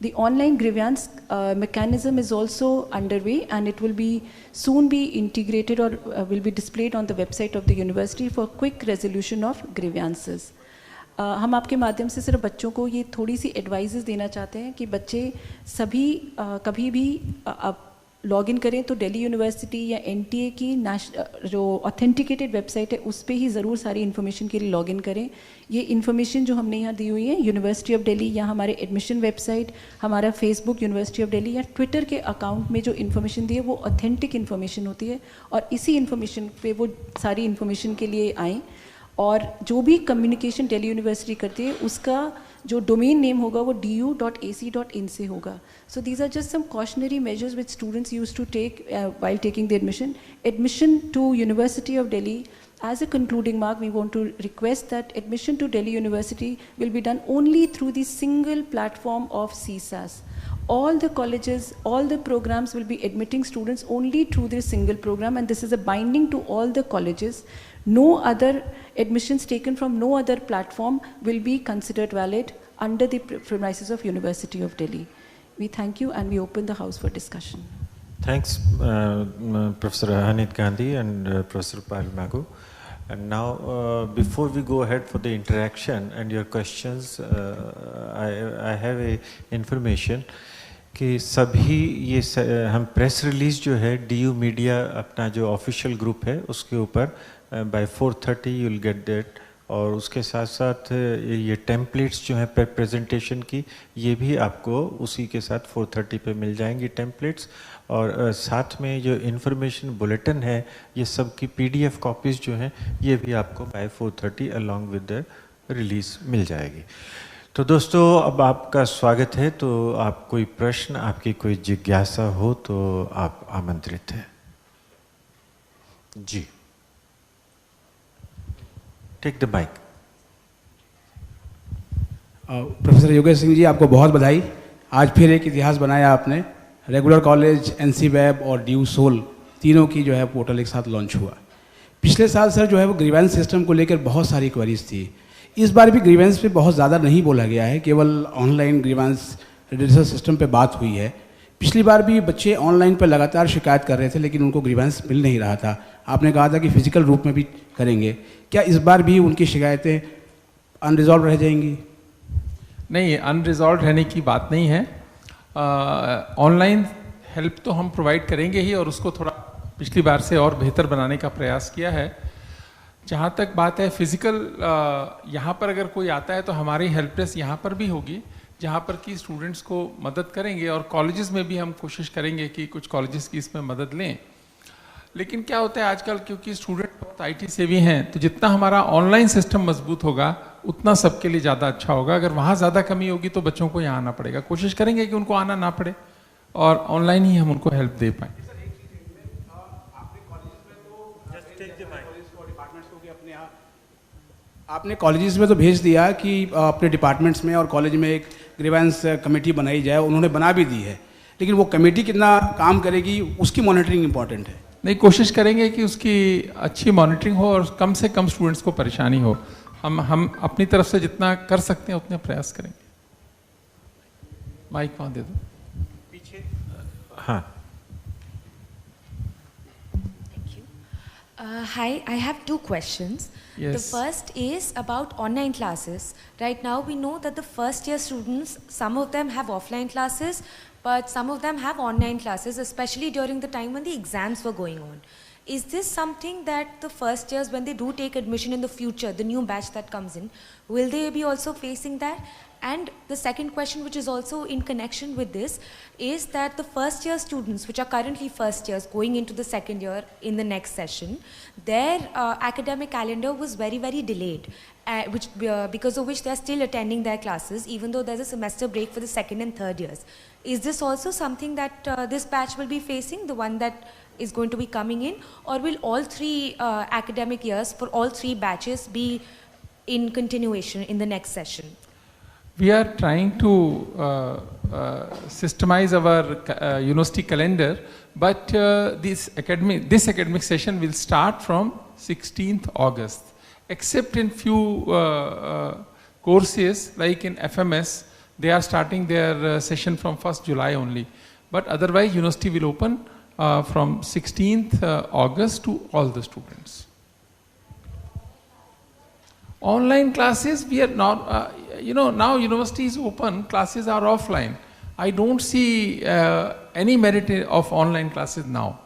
The online grievance mechanism is also underway, and it will be soon be integrated or will be displayed on the website of the university for quick resolution of grievances. हम आपके माध्यम से सिर्फ बच्चों को ये थोड़ी सी advises देना चाहते हैं कि बच्चे सभी कभी भी लॉगिन करें तो दिल्ली यूनिवर्सिटी या एनटीए की जो ऑथेंटिकेटेड वेबसाइट है उस पर ही ज़रूर सारी इन्फॉर्मेशन के लिए लॉगिन करें. ये इन्फॉर्मेशन जो हमने यहाँ दी हुई है यूनिवर्सिटी ऑफ दिल्ली या हमारे एडमिशन वेबसाइट, हमारा फेसबुक यूनिवर्सिटी ऑफ दिल्ली या ट्विटर के अकाउंट में जो इन्फॉर्मेशन दी है वो ऑथेंटिक इन्फॉर्मेशन होती है, और इसी इन्फॉर्मेशन पे वो सारी इन्फॉर्मेशन के लिए आएँ. और जो भी कम्युनिकेशन दिल्ली यूनिवर्सिटी करती है उसका जो डोमेन नेम होगा वो du.ac.in से होगा. So these are just some cautionary measures which students used to take while taking the admission. Admission to University of Delhi, as a concluding mark, we want to request that admission to Delhi University will be done only through the single platform of CSAS. All the colleges, all the programs will be admitting students only through this single program, and this is a binding to all the colleges. No other admissions taken from no other platform will be considered valid under the premises of University of Delhi. We thank you and we open the house for discussion. Thanks, Professor Hanit Gandhi and Professor Payal Magu. And now, before we go ahead for the interaction and your questions, I have a information कि सभी ये हम press release जो है DU media अपना जो official group है उसके ऊपर by 4:30 you will get that, और उसके साथ साथ ये टेम्पलेट्स जो हैं प्रेजेंटेशन की ये भी आपको उसी के साथ 4:30 पे मिल जाएंगी टेम्पलेट्स, और साथ में जो इन्फॉर्मेशन बुलेटिन है ये सब की PDF कॉपीज़ जो हैं ये भी आपको by 4:30 along with the release मिल जाएगी. तो दोस्तों अब आपका स्वागत है, तो आप कोई प्रश्न, आपकी कोई जिज्ञासा हो तो आप आमंत्रित हैं. जी, take the mic. Professor Yogesh Singh ji, आपको बहुत बधाई. आज फिर एक इतिहास बनाया आपने. रेगुलर कॉलेज, NCWeb और DU सोल तीनों की जो है पोर्टल एक साथ लॉन्च हुआ. पिछले साल सर जो है वो ग्रीवेंस सिस्टम को लेकर बहुत सारी क्वेरीज थी. इस बार भी ग्रीवेंस पे बहुत ज़्यादा नहीं बोला गया है, केवल ऑनलाइन ग्रीवेंस रिड्रेसल सिस्टम पे बात हुई है. पिछली बार भी बच्चे ऑनलाइन पर लगातार शिकायत कर रहे थे लेकिन उनको ग्रीवेंस मिल नहीं रहा था. आपने कहा था कि फिजिकल रूप में भी करेंगे. क्या इस बार भी उनकी शिकायतें अनरिजॉल्व रह जाएंगी? नहीं, अनरिजॉल्व रहने की बात नहीं है. ऑनलाइन हेल्प तो हम प्रोवाइड करेंगे ही, और उसको थोड़ा पिछली बार से और बेहतर बनाने का प्रयास किया है. जहाँ तक बात है फिज़िकल, यहाँ पर अगर कोई आता है तो हमारी हेल्प डेस्क यहाँ पर भी होगी, जहाँ पर कि स्टूडेंट्स को मदद करेंगे, और कॉलेजेस में भी हम कोशिश करेंगे कि कुछ कॉलेजेस की इसमें मदद लें। लेकिन क्या होता है आजकल, क्योंकि स्टूडेंट बहुत IT से भी हैं, तो जितना हमारा ऑनलाइन सिस्टम मजबूत होगा उतना सबके लिए ज़्यादा अच्छा होगा। अगर वहाँ ज़्यादा कमी होगी तो बच्चों को यहाँ आना पड़ेगा। कोशिश करेंगे कि उनको आना ना पड़े और ऑनलाइन ही हम उनको हेल्प दे पाएँ। आपने कॉलेजेस में तो भेज दिया कि अपने डिपार्टमेंट्स में और कॉलेज में एक ग्रीवेंस कमेटी बनाई जाए, उन्होंने बना भी दी है, लेकिन वो कमेटी कितना काम करेगी उसकी मॉनिटरिंग इंपॉर्टेंट है। नहीं, कोशिश करेंगे कि उसकी अच्छी मॉनिटरिंग हो और कम से कम स्टूडेंट्स को परेशानी हो। हम अपनी तरफ से जितना कर सकते हैं उतने प्रयास करेंगे। माइक वहाँ दे दो पीछे। हाँ। Hi, I have two questions. Yes. The first is about online classes. Right now we know that the first year students, some of them have offline classes, but some of them have online classes, especially during the time when the exams were going on. Is this something that the first years, when they do take admission in the future, the new batch that comes in, will they be also facing that? And the second question, which is also in connection with this, is that the first year students, which are currently first years going into the second year in the next session, their academic calendar was very, very delayed, because of which they are still attending their classes, even though there's a semester break for the second and third years. Is this also something that this batch will be facing, the one that is going to be coming in, or will all three academic years for all three batches be in continuation in the next session? We are trying to systemize our university calendar, but this academic session will start from 16th August, except in few courses like in FMS, they are starting their session from 1st July only. But otherwise, university will open from 16th August to all the students. Online classes, we are not, now university is open, classes are offline. I don't see any merit of online classes now.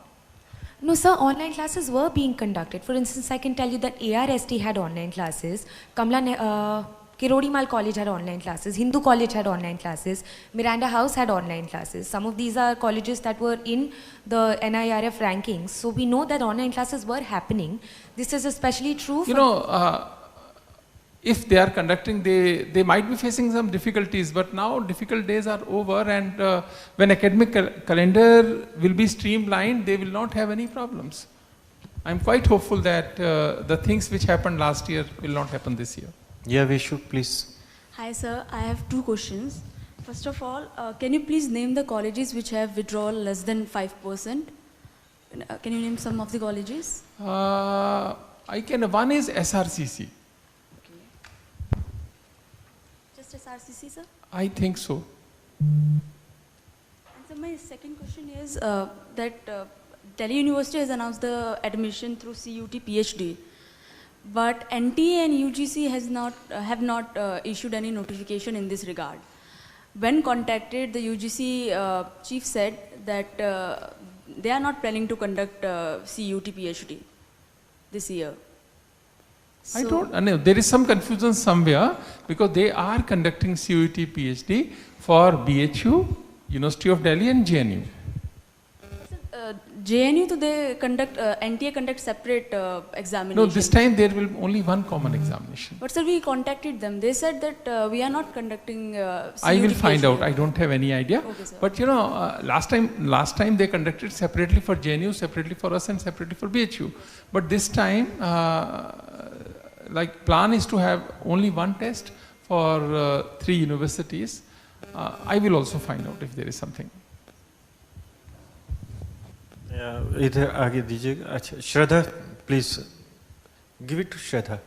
No, sir, online classes were being conducted. For instance, I can tell you that ARST had online classes, Kirodimal College had online classes, Hindu College had online classes, Miranda House had online classes. Some of these are colleges that were in the NIRF rankings. So we know that online classes were happening. This is especially true for... if they are conducting, they might be facing some difficulties, but now difficult days are over, and when academic calendar will be streamlined, they will not have any problems. I'm quite hopeful that the things which happened last year will not happen this year. Yeah, Vishu, please. Hi sir, I have two questions. First of all, can you please name the colleges which have withdrawal less than 5%? Can you name some of the colleges? One is SRCC. SRCC, sir? I think so. And so my second question is that Delhi University has announced the admission through CUT PhD, but NTA and UGC have not issued any notification in this regard. When contacted, the UGC chief said that they are not planning to conduct CUT PhD this year. I don't know. There is some confusion somewhere, because they are conducting CUET PhD for BHU, University of Delhi and JNU. JNU, so they conduct, NTA conduct separate examination. No, this time there will be only one common examination. But sir, we contacted them. They said that we are not conducting CUT I will find PhD. out. I don't have any idea. Okay, sir. But last time they conducted separately for JNU, separately for us and separately for BHU. But this time, plan is to have only one test for 3 universities. I will also find out if there is something. इधर आगे दीजिएगा. अच्छा, श्रद्धा, please give it to Shraddha.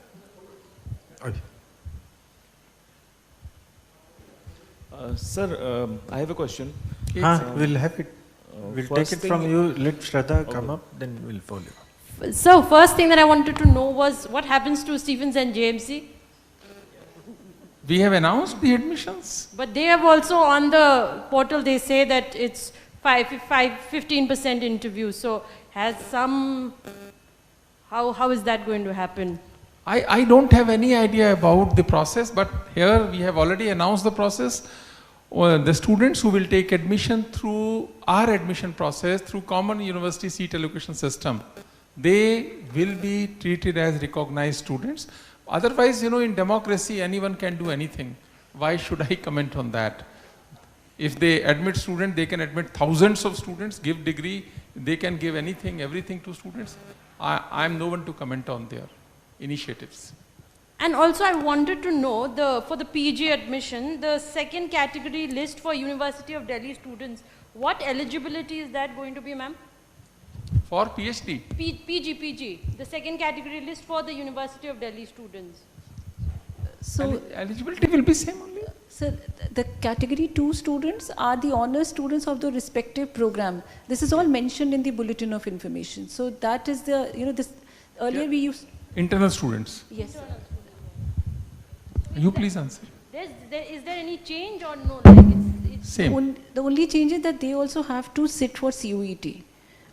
Sir, I have a question. We'll have it. We'll take it from you. Let Shraddha come up, then we'll follow. So first thing that I wanted to know was what happens to Stevens and JMC? We have announced the admissions. But they have also on the portal, they say that it's 15% interview. So has some, how is that going to happen? I don't have any idea about the process, but here we have already announced the process. The students who will take admission through our admission process, through common university seat allocation system, they will be treated as recognized students. Otherwise, you know, in democracy, anyone can do anything. Why should I comment on that? If they admit students, they can admit thousands of students, give degree, they can give anything, everything to students. I'm no one to comment on their initiatives. And also I wanted to know, for the PG admission, the second category list for University of Delhi students, what eligibility is that going to be, ma'am? For PhD? PG, the second category list for the University of Delhi students. So eligibility will be same only? So the category 2 students are the honor students of the respective program. This is all mentioned in the bulletin of information. So that is the, you know, this earlier we used... Internal students. Yes. You please answer. Is there any change or no? Like it's same. The only change is that they also have to sit for CUET.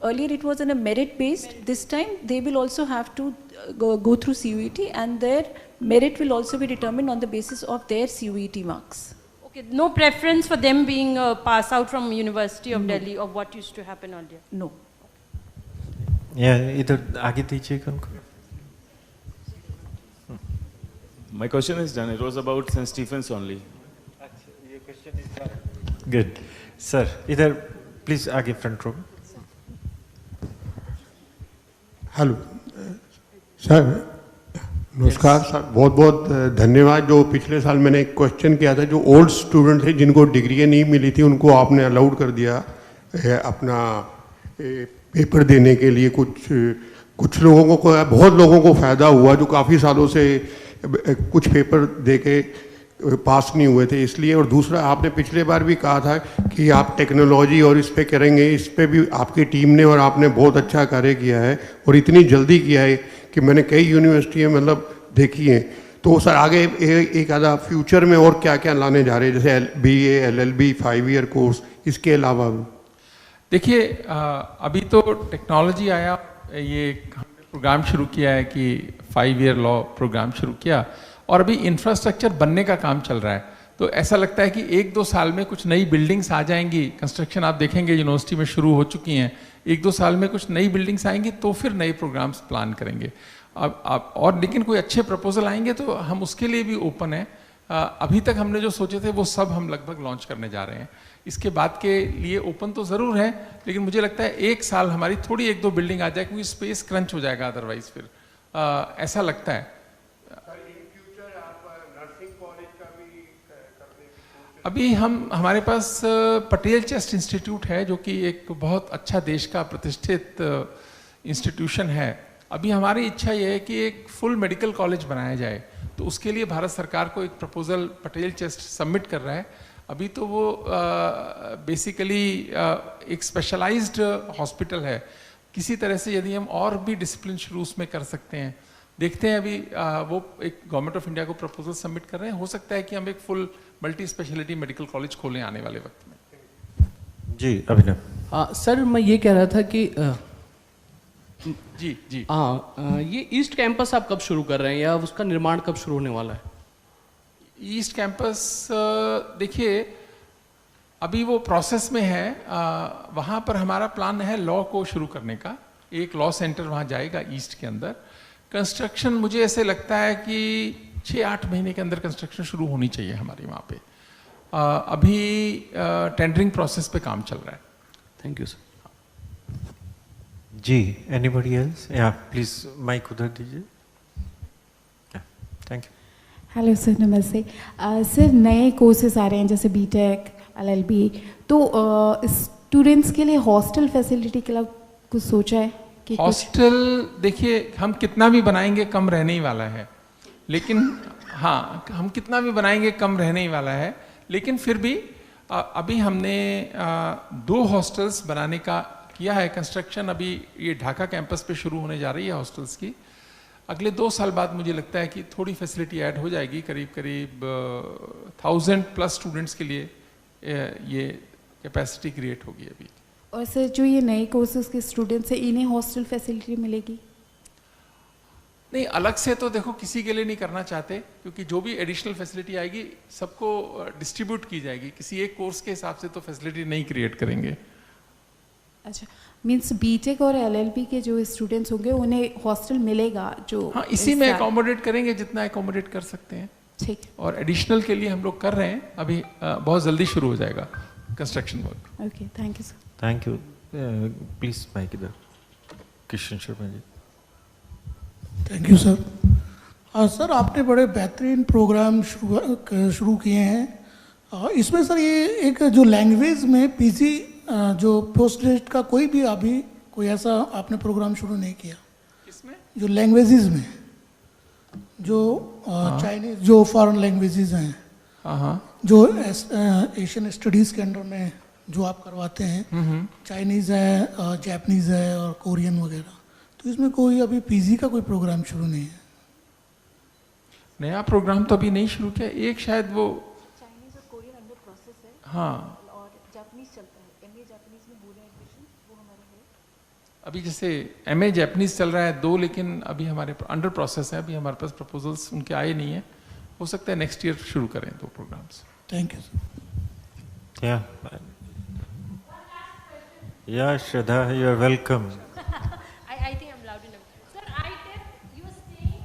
Earlier it was on a merit based. This time they will also have to go through CUET, and their merit will also be determined on the basis of their CUET marks. Okay, no preference for them being pass out from University of Delhi of what used to happen earlier? No. Yeah, इधर आगे दीजिएगा उनको. My question is done. It was about St. Stephen's only. Good. Sir, इधर please आगे front row. Hello sir, नमस्कार sir, बहुत बहुत धन्यवाद. जो पिछले साल मैंने एक क्वेश्चन किया था, जो ओल्ड स्टूडेंट थे जिनको डिग्रियाँ नहीं मिली थी, उनको आपने अलाउड कर दिया अपना पेपर देने के लिए. कुछ लोगों को, बहुत लोगों को फ़ायदा हुआ जो काफ़ी सालों से कुछ पेपर दे के पास नहीं हुए थे, इसलिए. और दूसरा, आपने पिछले बार भी कहा था कि आप टेक्नोलॉजी और इस पे करेंगे. इस पे भी आपकी टीम ने और आपने बहुत अच्छा कार्य किया है और इतनी जल्दी किया है कि मैंने कई यूनिवर्सिटियाँ मतलब देखी हैं. तो सर आगे एक आधा फ्यूचर में और क्या क्या लाने जा रहे हैं, जैसे BA, LLB, 5 ईयर कोर्स, इसके अलावा? देखिए, अभी तो टेक्नोलॉजी आया, ये प्रोग्राम शुरू किया है कि 5 ईयर लॉ प्रोग्राम शुरू किया, और अभी इंफ्रास्ट्रक्चर बनने का काम चल रहा है. तो ऐसा लगता है कि 1-2 साल में कुछ नई बिल्डिंग्स आ जाएंगी. कंस्ट्रक्शन आप देखेंगे यूनिवर्सिटी में शुरू हो चुकी हैं. 1-2 साल में कुछ नई बिल्डिंग्स आएंगी तो फिर नए प्रोग्राम्स प्लान करेंगे. अब और लेकिन कोई अच्छे प्रपोजल आएंगे तो हम उसके लिए भी ओपन हैं. अभी तक हमने जो सोचे थे वो सब हम लगभग लॉन्च करने जा रहे हैं. इसके बाद के लिए ओपन तो ज़रूर है, लेकिन मुझे लगता है 1 साल हमारी थोड़ी 1-2 बिल्डिंग आ जाए, क्योंकि स्पेस क्रंच हो जाएगा अदरवाइज. फिर ऐसा लगता है. अभी हमारे पास पटेल चेस्ट इंस्टीट्यूट है, जो कि एक बहुत अच्छा देश का प्रतिष्ठित इंस्टीट्यूशन है. अभी हमारी इच्छा ये है कि एक फुल मेडिकल कॉलेज बनाया जाए. तो उसके लिए भारत सरकार को एक प्रपोजल पटेल चेस्ट सबमिट कर रहा है. अभी तो वो बेसिकली एक स्पेशलाइज्ड हॉस्पिटल है. किसी तरह से यदि हम और भी डिसिप्लिन शुरू उसमें कर सकते हैं, देखते हैं. अभी वो एक गवर्नमेंट ऑफ इंडिया को प्रपोजल सबमिट कर रहे हैं. हो सकता है कि हम एक full multi speciality medical college खोलें आने वाले वक्त में. जी अभिनव. सर मैं ये कह रहा था कि जी ये ईस्ट कैंपस आप कब शुरू कर रहे हैं, या उसका निर्माण कब शुरू होने वाला है? ईस्ट कैंपस देखिए अभी वो प्रोसेस में है. वहाँ पर हमारा प्लान है लॉ को शुरू करने का. एक लॉ सेंटर वहाँ जाएगा ईस्ट के अंदर. कंस्ट्रक्शन मुझे ऐसे लगता है कि 6-8 महीने के अंदर कंस्ट्रक्शन शुरू होनी चाहिए हमारी वहाँ पे. अभी टेंडरिंग प्रोसेस पे काम चल रहा है. Thank you sir. जी, एनीबॉडी एल्स? या प्लीज माइक उधर दीजिए. Thank you. हेलो सर, नमस्ते. सर नए कोर्सेज आ रहे हैं जैसे बीटेक, LLB, तो स्टूडेंट्स के लिए हॉस्टल फैसिलिटी के लिए कुछ सोचा है कि हॉस्टल? देखिए हम कितना भी बनाएंगे कम रहने ही वाला है. लेकिन हाँ, हम कितना भी बनाएंगे कम रहने ही वाला है. लेकिन फिर भी अभी हमने 2 हॉस्टल्स बनाने का किया है कंस्ट्रक्शन. अभी ये ढाका कैंपस पे शुरू होने जा रही है हॉस्टल्स की. अगले 2 साल बाद मुझे लगता है कि थोड़ी फैसिलिटी ऐड हो जाएगी. करीब 1000+ स्टूडेंट्स के लिए ये कैपेसिटी क्रिएट होगी अभी. और सर जो ये नए कोर्सेज के स्टूडेंट्स हैं, इन्हें हॉस्टल फैसिलिटी मिलेगी? नहीं, अलग से तो देखो किसी के लिए नहीं करना चाहते, क्योंकि जो भी एडिशनल फैसिलिटी आएगी सबको डिस्ट्रीब्यूट की जाएगी, किसी एक कोर्स के हिसाब से तो फैसिलिटी नहीं क्रिएट करेंगे। अच्छा, मीन्स बीटेक और एलएलबी के जो स्टूडेंट्स होंगे उन्हें हॉस्टल मिलेगा जो? हाँ, इसी में अकोमोडेट करेंगे जितना अकोमोडेट कर सकते हैं। ठीक। और एडिशनल के लिए हम लोग कर रहे हैं, अभी बहुत जल्दी शुरू हो जाएगा construction work. Okay, thank you sir. Thank you. Please mic इधर, Kishan Sharma ji. Thank you sir. Sir, आपने बड़े बेहतरीन प्रोग्राम शुरू किए हैं। इसमें सर ये एक जो लैंग्वेज में पीजी जो पोस्ट ग्रेजुएट का कोई भी अभी कोई ऐसा आपने प्रोग्राम शुरू नहीं किया? इसमें जो लैंग्वेजेस में जो चाइनीज जो फॉरेन लैंग्वेजेस हैं, जो एशियन स्टडीज़ के अंडर में जो आप करवाते हैं, चाइनीज़ है, जापानीज़ है और कोरियन वगैरह, तो इसमें कोई अभी पीजी का कोई प्रोग्राम शुरू नहीं है? नया प्रोग्राम तो अभी नहीं शुरू किया, एक शायद वो चाइनीज और कोरियन अंडर प्रोसेस है। हाँ, और जापानीज चलता है, एमए जापानीज में बोले एडमिशन वो हमारा है। अभी जैसे एमए जापानीज चल रहा है 2, लेकिन अभी हमारे अंडर प्रोसेस है, अभी हमारे पास प्रपोजल्स उनके आए नहीं है, हो सकता है नेक्स्ट ईयर शुरू करें 2 प्रोग्राम्स। Thank you sir. या Shraddha, you are welcome. I think I'm loud enough. Sir, you were saying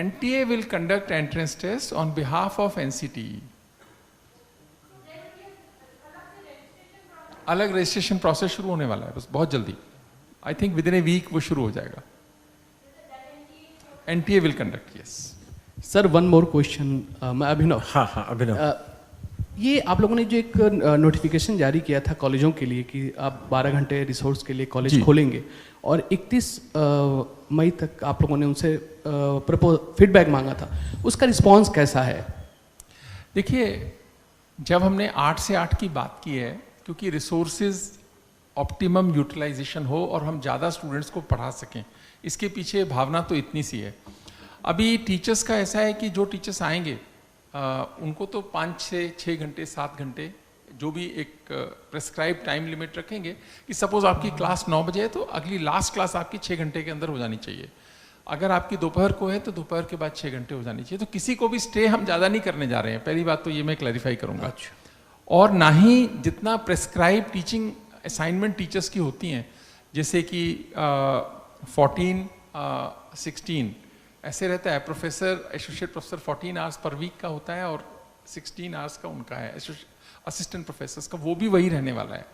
NTA will conduct, NTA will conduct entrance test on behalf of NCTE. अलग रजिस्ट्रेशन प्रोसेस शुरू होने वाला है, बस बहुत जल्दी, I think within a week वो शुरू हो जाएगा। NTA will conduct, yes. सर, वन मोर क्वेश्चन, मैं अभिनव। हाँ, अभिनव। ये आप लोगों ने जो एक नोटिफिकेशन जारी किया था कॉलेजों के लिए कि आप 12 घंटे रिसोर्स के लिए कॉलेज खोलेंगे, और 31 मई तक आप लोगों ने उनसे फीडबैक मांगा था, उसका रिस्पांस कैसा है? देखिए, जब हमने 8 से 8 की बात की है, क्योंकि रिसोर्सेज ऑप्टिमम यूटिलाइजेशन हो और हम ज़्यादा स्टूडेंट्स को पढ़ा सकें, इसके पीछे भावना तो इतनी सी है। अभी टीचर्स का ऐसा है कि जो टीचर्स आएंगे उनको तो 5 से 6 घंटे 7 घंटे जो भी एक प्रेस्क्राइब टाइम लिमिट रखेंगे, कि सपोज आपकी क्लास 9 बजे है तो अगली लास्ट क्लास आपकी 6 घंटे के अंदर हो जानी चाहिए। अगर आपकी दोपहर को है तो दोपहर के बाद 6 घंटे हो जानी चाहिए। तो किसी को भी स्टे हम ज़्यादा नहीं करने जा रहे हैं, पहली बात तो ये मैं क्लैरिफाई करूँगा। और ना ही जितना प्रेस्क्राइब टीचिंग असाइनमेंट टीचर्स की होती हैं, जैसे कि 14, 16 ऐसे रहता है। Professor, associate professor 14 hours per week का होता है और 16 आवर्स का उनका है असिस्टेंट प्रोफेसर्स का, वो भी वही रहने वाला है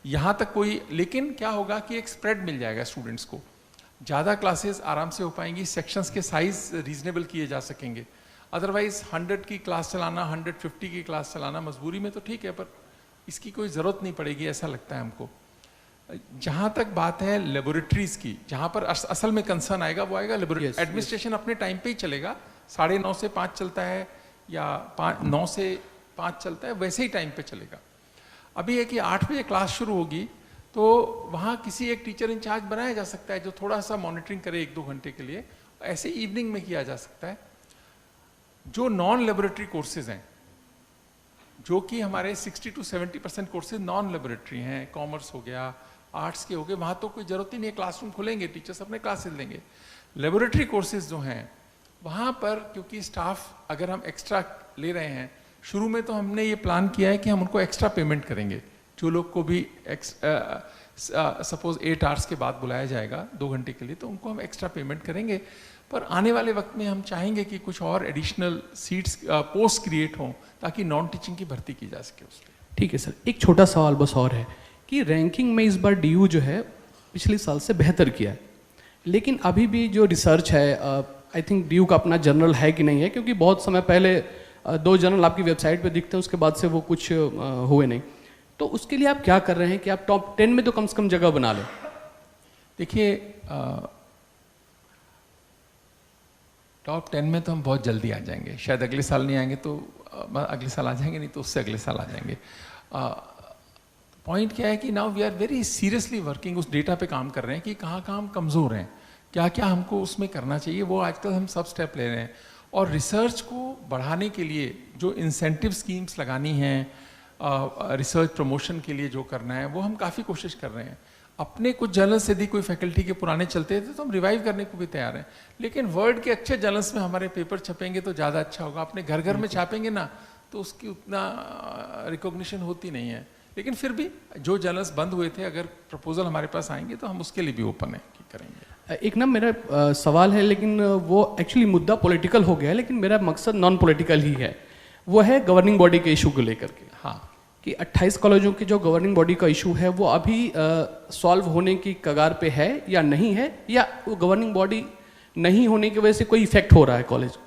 यहाँ तक कोई। लेकिन क्या होगा कि एक स्प्रेड मिल जाएगा स्टूडेंट्स को, ज़्यादा क्लासेस आराम से हो पाएंगी, सेक्शंस के साइज रीजनेबल किए जा सकेंगे। अदरवाइज 100 की क्लास चलाना, 150 की क्लास चलाना मजबूरी में तो ठीक है, पर इसकी कोई ज़रूरत नहीं पड़ेगी, ऐसा लगता है हमको। जहाँ तक बात है लेबोरेटरीज की, जहाँ पर असल में कंसर्न आएगा वो आएगा लेबोरेटरी। एडमिनिस्ट्रेशन अपने टाइम पे ही चलेगा, 9:30 से 5 चलता है या 9 से 5 चलता है, वैसे ही टाइम पे चलेगा। अभी है कि 8 बजे क्लास शुरू होगी तो वहाँ किसी एक टीचर इंचार्ज बनाया जा सकता है जो थोड़ा सा मॉनिटरिंग करे 1-2 घंटे के लिए, ऐसे इवनिंग में किया जा सकता है। जो नॉन लेबोरेटरी कोर्सेज हैं, जो कि हमारे 60 to 70% कोर्सेज नॉन लेबोरेटरी हैं, कॉमर्स हो गया, आर्ट्स के हो गए, वहाँ तो कोई ज़रूरत ही नहीं है, क्लासरूम खुलेंगे, टीचर्स अपने क्लासेस लेंगे। लेबोरेटरी कोर्सेज जो हैं वहाँ पर क्योंकि स्टाफ अगर हम एक्स्ट्रा ले रहे हैं, शुरू में तो हमने ये प्लान किया है कि हम उनको एक्स्ट्रा पेमेंट करेंगे। जो लोग को भी सपोज 8 आवर्स के बाद बुलाया जाएगा 2 घंटे के लिए, तो उनको हम एक्स्ट्रा पेमेंट करेंगे। पर आने वाले वक्त में हम चाहेंगे कि कुछ और एडिशनल सीट्स पोस्ट क्रिएट हों ताकि नॉन टीचिंग की भर्ती की जा सके उस पर। ठीक है सर, एक छोटा सवाल बस और है कि रैंकिंग में इस बार डीयू जो है पिछले साल से बेहतर किया है, लेकिन अभी भी जो रिसर्च है, आई थिंक डीयू का अपना जर्नल है कि नहीं है, क्योंकि बहुत समय पहले 2 जर्नल आपकी वेबसाइट पे दिखते हैं, उसके बाद से वो कुछ हुए नहीं। तो उसके लिए आप क्या कर रहे हैं कि आप टॉप 10 में तो कम से कम जगह बना लें? देखिए, टॉप 10 में तो हम बहुत जल्दी आ जाएंगे, शायद अगले साल नहीं आएंगे तो अगले साल आ जाएंगे, नहीं तो उससे अगले साल आ जाएंगे। पॉइंट क्या है कि now we are very seriously working, उस डेटा पे काम कर रहे हैं कि कहाँ कहाँ हम कमज़ोर हैं, क्या क्या हमको उसमें करना चाहिए, वो आजकल हम सब स्टेप ले रहे हैं। और रिसर्च को बढ़ाने के लिए जो इंसेंटिव स्कीम्स लगानी हैं, रिसर्च प्रमोशन के लिए जो करना है, वो हम काफ़ी कोशिश कर रहे हैं। अपने कुछ जर्नल्स यदि कोई फैकल्टी के पुराने चलते थे तो हम रिवाइव करने को भी तैयार हैं, लेकिन वर्ल्ड के अच्छे जर्नल्स में हमारे पेपर छपेंगे तो ज़्यादा अच्छा होगा। अपने घर घर में छापेंगे ना तो उसकी उतना रिकॉग्निशन होती नहीं है, लेकिन फिर भी जो जर्नल्स बंद हुए थे अगर प्रपोजल हमारे पास आएंगे तो हम उसके लिए भी ओपन है कि करेंगे। एक ना मेरा सवाल है, लेकिन वो एक्चुअली मुद्दा पॉलिटिकल हो गया है, लेकिन मेरा मकसद नॉन पॉलिटिकल ही है। वो है गवर्निंग बॉडी के इशू को लेकर के। हाँ, कि 28 कॉलेजों की जो गवर्निंग बॉडी का इशू है वो अभी सॉल्व होने की कगार पे है या नहीं है, या वो गवर्निंग बॉडी नहीं होने की वजह से कोई इफेक्ट हो रहा है कॉलेज?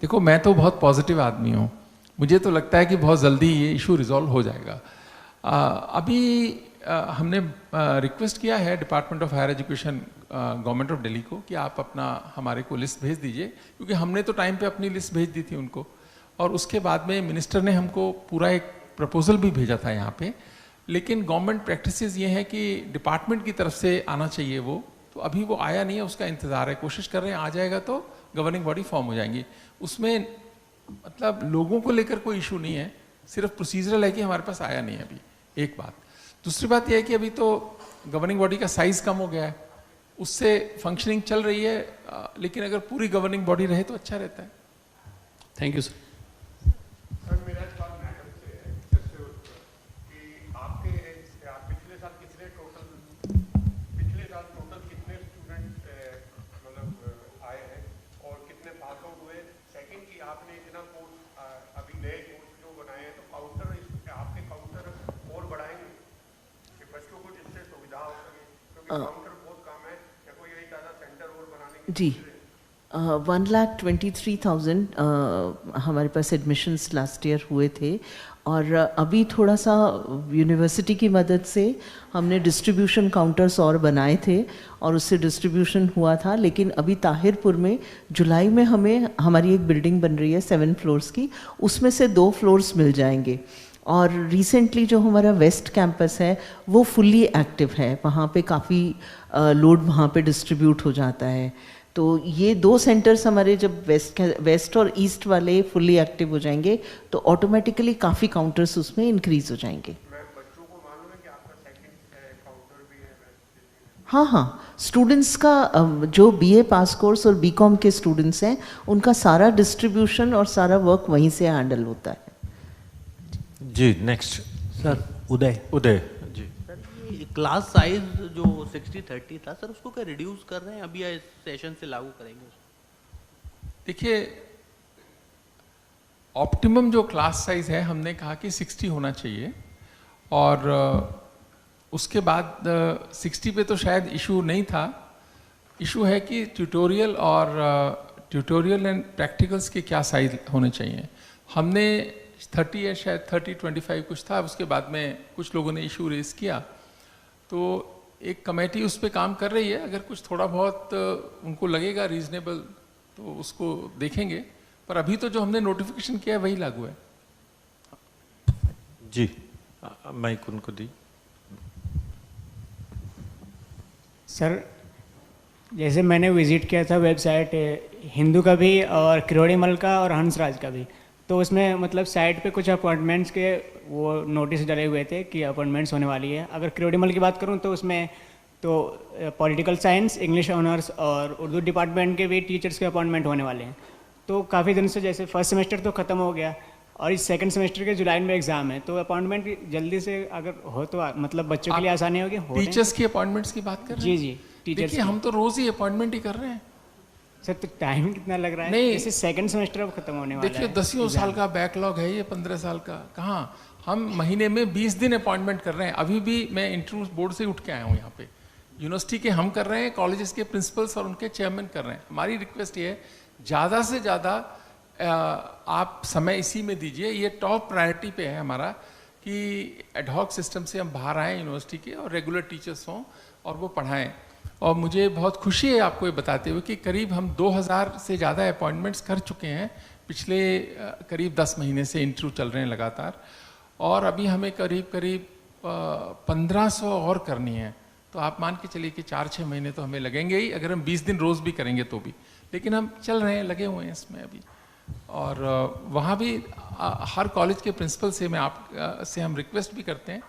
देखो, मैं तो बहुत पॉजिटिव आदमी हूँ, मुझे तो लगता है कि बहुत जल्दी ये इशू रिजॉल्व हो जाएगा। अभी हमने रिक्वेस्ट किया है department of higher education government of Delhi को कि आप अपना हमारे को लिस्ट भेज दीजिए, क्योंकि हमने तो टाइम पे अपनी लिस्ट भेज दी थी उनको, और उसके बाद में मिनिस्टर ने हमको पूरा एक प्रपोजल भी भेजा था यहाँ पे। लेकिन गवर्नमेंट प्रैक्टिसेस ये है कि डिपार्टमेंट की तरफ से आना चाहिए वो, तो अभी वो आया नहीं है, उसका इंतज़ार है, कोशिश कर रहे हैं आ जाएगा तो गवर्निंग बॉडी फॉर्म हो जाएंगी। उसमें मतलब लोगों को लेकर कोई इशू नहीं है, सिर्फ प्रोसीजरल है कि हमारे पास आया नहीं है अभी, एक बात। दूसरी बात यह है कि अभी तो गवर्निंग बॉडी का साइज कम हो गया है, उससे फंक्शनिंग चल रही है, लेकिन अगर पूरी गवर्निंग बॉडी रहे तो अच्छा रहता है। Thank you sir. मेरा सवाल मैडम से है, जैसे कि आपके पिछले साल कितने टोटल कितने स्टूडेंट मतलब आए हैं और कितने पास आउट हुए? सेकंड कि आपने इतना कोर्स अभी नए कोर्स जो बनाए हैं, तो काउंटर आपके काउंटर और बढ़ाएंगे कि बच्चों को जिससे सुविधा हो सके, क्योंकि काउंटर बहुत कम है, या कोई यही ज़्यादा सेंटर और बनाने की? जी, 1,23,000 हमारे पास एडमिशन्स लास्ट ईयर हुए थे, और अभी थोड़ा सा यूनिवर्सिटी की मदद से हमने डिस्ट्रीब्यूशन काउंटर्स और बनाए थे और उससे डिस्ट्रीब्यूशन हुआ था। लेकिन अभी ताहिरपुर में जुलाई में हमारी एक बिल्डिंग बन रही है 7 फ्लोर्स की, उसमें से 2 फ्लोर्स मिल जाएंगे। और रिसेंटली जो हमारा वेस्ट कैंपस है वो फुल्ली एक्टिव है, वहाँ पे काफ़ी लोड वहाँ पे डिस्ट्रीब्यूट हो जाता है। तो ये 2 सेंटर्स हमारे जब वेस्ट और ईस्ट वाले फुल्ली एक्टिव हो जाएंगे तो ऑटोमेटिकली काफ़ी काउंटर्स उसमें इंक्रीज हो जाएंगे। बच्चों को मालूम है कि आपका सेकंड काउंटर भी है? हाँ, स्टूडेंट्स का जो बीए पास कोर्स और बीकॉम के स्टूडेंट्स हैं उनका सारा डिस्ट्रीब्यूशन और सारा वर्क वहीं से हैंडल होता है। जी, नेक्स्ट सर उदय जी। सर, ये क्लास साइज जो 60-30 था सर, उसको क्या रिड्यूस कर रहे हैं अभी या इस सेशन से लागू करेंगे? देखिए, ऑप्टिमम जो क्लास साइज है हमने कहा कि 60 होना चाहिए, और उसके बाद 60 पे तो शायद इशू नहीं था। इशू है कि ट्यूटोरियल एंड प्रैक्टिकल्स के क्या साइज होने चाहिए। हमने 30 या शायद 30-25 कुछ था, उसके बाद में कुछ लोगों ने इशू रेज किया, तो एक कमेटी उस पर काम कर रही है। अगर कुछ थोड़ा बहुत उनको लगेगा रीजनेबल तो उसको देखेंगे, पर अभी तो जो हमने नोटिफिकेशन किया है वही लागू है। जी, माइक उनको दी। सर, जैसे मैंने विजिट किया था वेबसाइट हिंदू का भी और किरोड़ीमल का और हंसराज का भी, तो उसमें मतलब साइट पे कुछ अपॉइंटमेंट्स के वो नोटिस डले हुए थे कि अपॉइंटमेंट्स होने वाली है। अगर किरोड़ीमल की बात करूं तो उसमें तो पॉलिटिकल साइंस, इंग्लिश ऑनर्स और उर्दू डिपार्टमेंट के भी टीचर्स के अपॉइंटमेंट होने वाले हैं। तो काफ़ी दिन से जैसे फर्स्ट सेमेस्टर तो ख़त्म हो गया और इस सेकंड सेमेस्टर के जुलाई में एग्जाम है, तो अपॉइंटमेंट जल्दी से अगर हो तो मतलब बच्चों के लिए आसानी होगी। टीचर्स की अपॉइंटमेंट्स की बात कर रहे हैं? जी, टीचर्स। देखिए, हम तो रोज ही अपॉइंटमेंट ही कर रहे हैं सर, तो टाइम कितना लग रहा है? नहीं, जैसे सेकंड सेमेस्टर अब खत्म होने वाला है। देखिए, 10 साल का बैकलॉग है ये, 15 साल का कहाँ। हम महीने में 20 दिन अपॉइंटमेंट कर रहे हैं। अभी भी मैं इंटरव्यू बोर्ड से उठ के आया हूँ यहाँ पे। यूनिवर्सिटी के हम कर रहे हैं, कॉलेजेस के प्रिंसिपल्स और उनके चेयरमैन कर रहे हैं। हमारी रिक्वेस्ट ये है, ज़्यादा से ज़्यादा आप समय इसी में दीजिए। ये टॉप प्रायोरिटी पे है हमारा कि एडहॉक सिस्टम से हम बाहर आएँ यूनिवर्सिटी के, और रेगुलर टीचर्स हों और वो पढ़ाएँ। और मुझे बहुत खुशी है आपको ये बताते हुए कि करीब हम 2000 से ज़्यादा अपॉइंटमेंट्स कर चुके हैं पिछले करीब 10 महीने से। इंटरव्यू चल रहे हैं लगातार, और अभी हमें करीब 1500 और करनी है। तो आप मान के चलिए कि 4-6 महीने तो हमें लगेंगे ही, अगर हम 20 दिन रोज़ भी करेंगे तो भी। लेकिन हम चल रहे हैं, लगे हुए हैं इसमें अभी। और वहाँ भी हर कॉलेज के प्रिंसिपल से हम रिक्वेस्ट भी करते हैं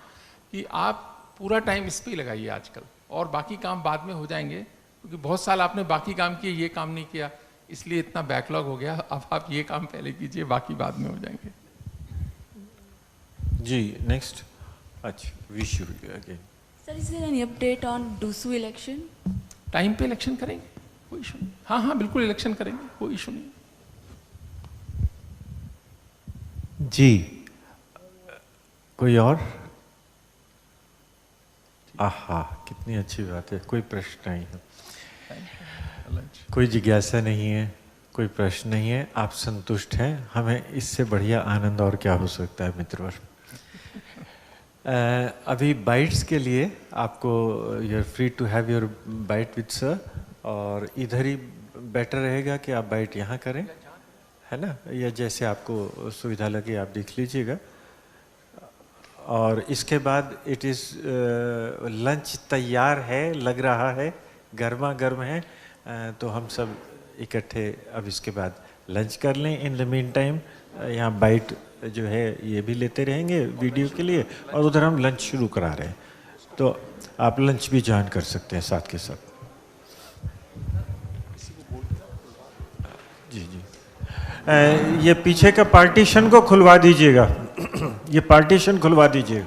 कि आप पूरा टाइम इस पे ही लगाइए आजकल, और बाकी काम बाद में हो जाएंगे, क्योंकि बहुत साल आपने बाकी काम किए, ये काम नहीं किया, इसलिए इतना बैकलॉग हो गया। अब आप ये काम पहले कीजिए, बाकी बाद में हो जाएंगे। जी नेक्स्ट। अच्छा wish you again. Sir, is there any update on DUSU election? Time पे इलेक्शन करेंगे, कोई इशू नहीं। हाँ हाँ बिल्कुल इलेक्शन करेंगे, कोई इशू नहीं। जी कोई और? आहा कितनी अच्छी बात है, कोई प्रश्न नहीं है, कोई जिज्ञासा नहीं है, कोई प्रश्न नहीं है, आप संतुष्ट हैं। हमें इससे बढ़िया आनंद और क्या हो सकता है मित्रवर। अभी बाइट्स के लिए आपको you are free to have your bite with sir, और इधर ही बेटर रहेगा कि आप बाइट यहाँ करें, है ना, या जैसे आपको सुविधा लगे आप देख लीजिएगा। और इसके बाद इट इज़ लंच तैयार है, लग रहा है गर्मा गर्म है, तो हम सब इकट्ठे अब इसके बाद लंच कर लें। इन द मीन टाइम यहाँ बाइट जो है ये भी लेते रहेंगे वीडियो के लिए, और उधर हम लंच शुरू करा रहे हैं, तो आप लंच भी ज्वाइन कर सकते हैं साथ के साथ। जी जी ये पीछे का पार्टीशन को खुलवा दीजिएगा, ये पार्टीशन खुलवा दीजिएगा।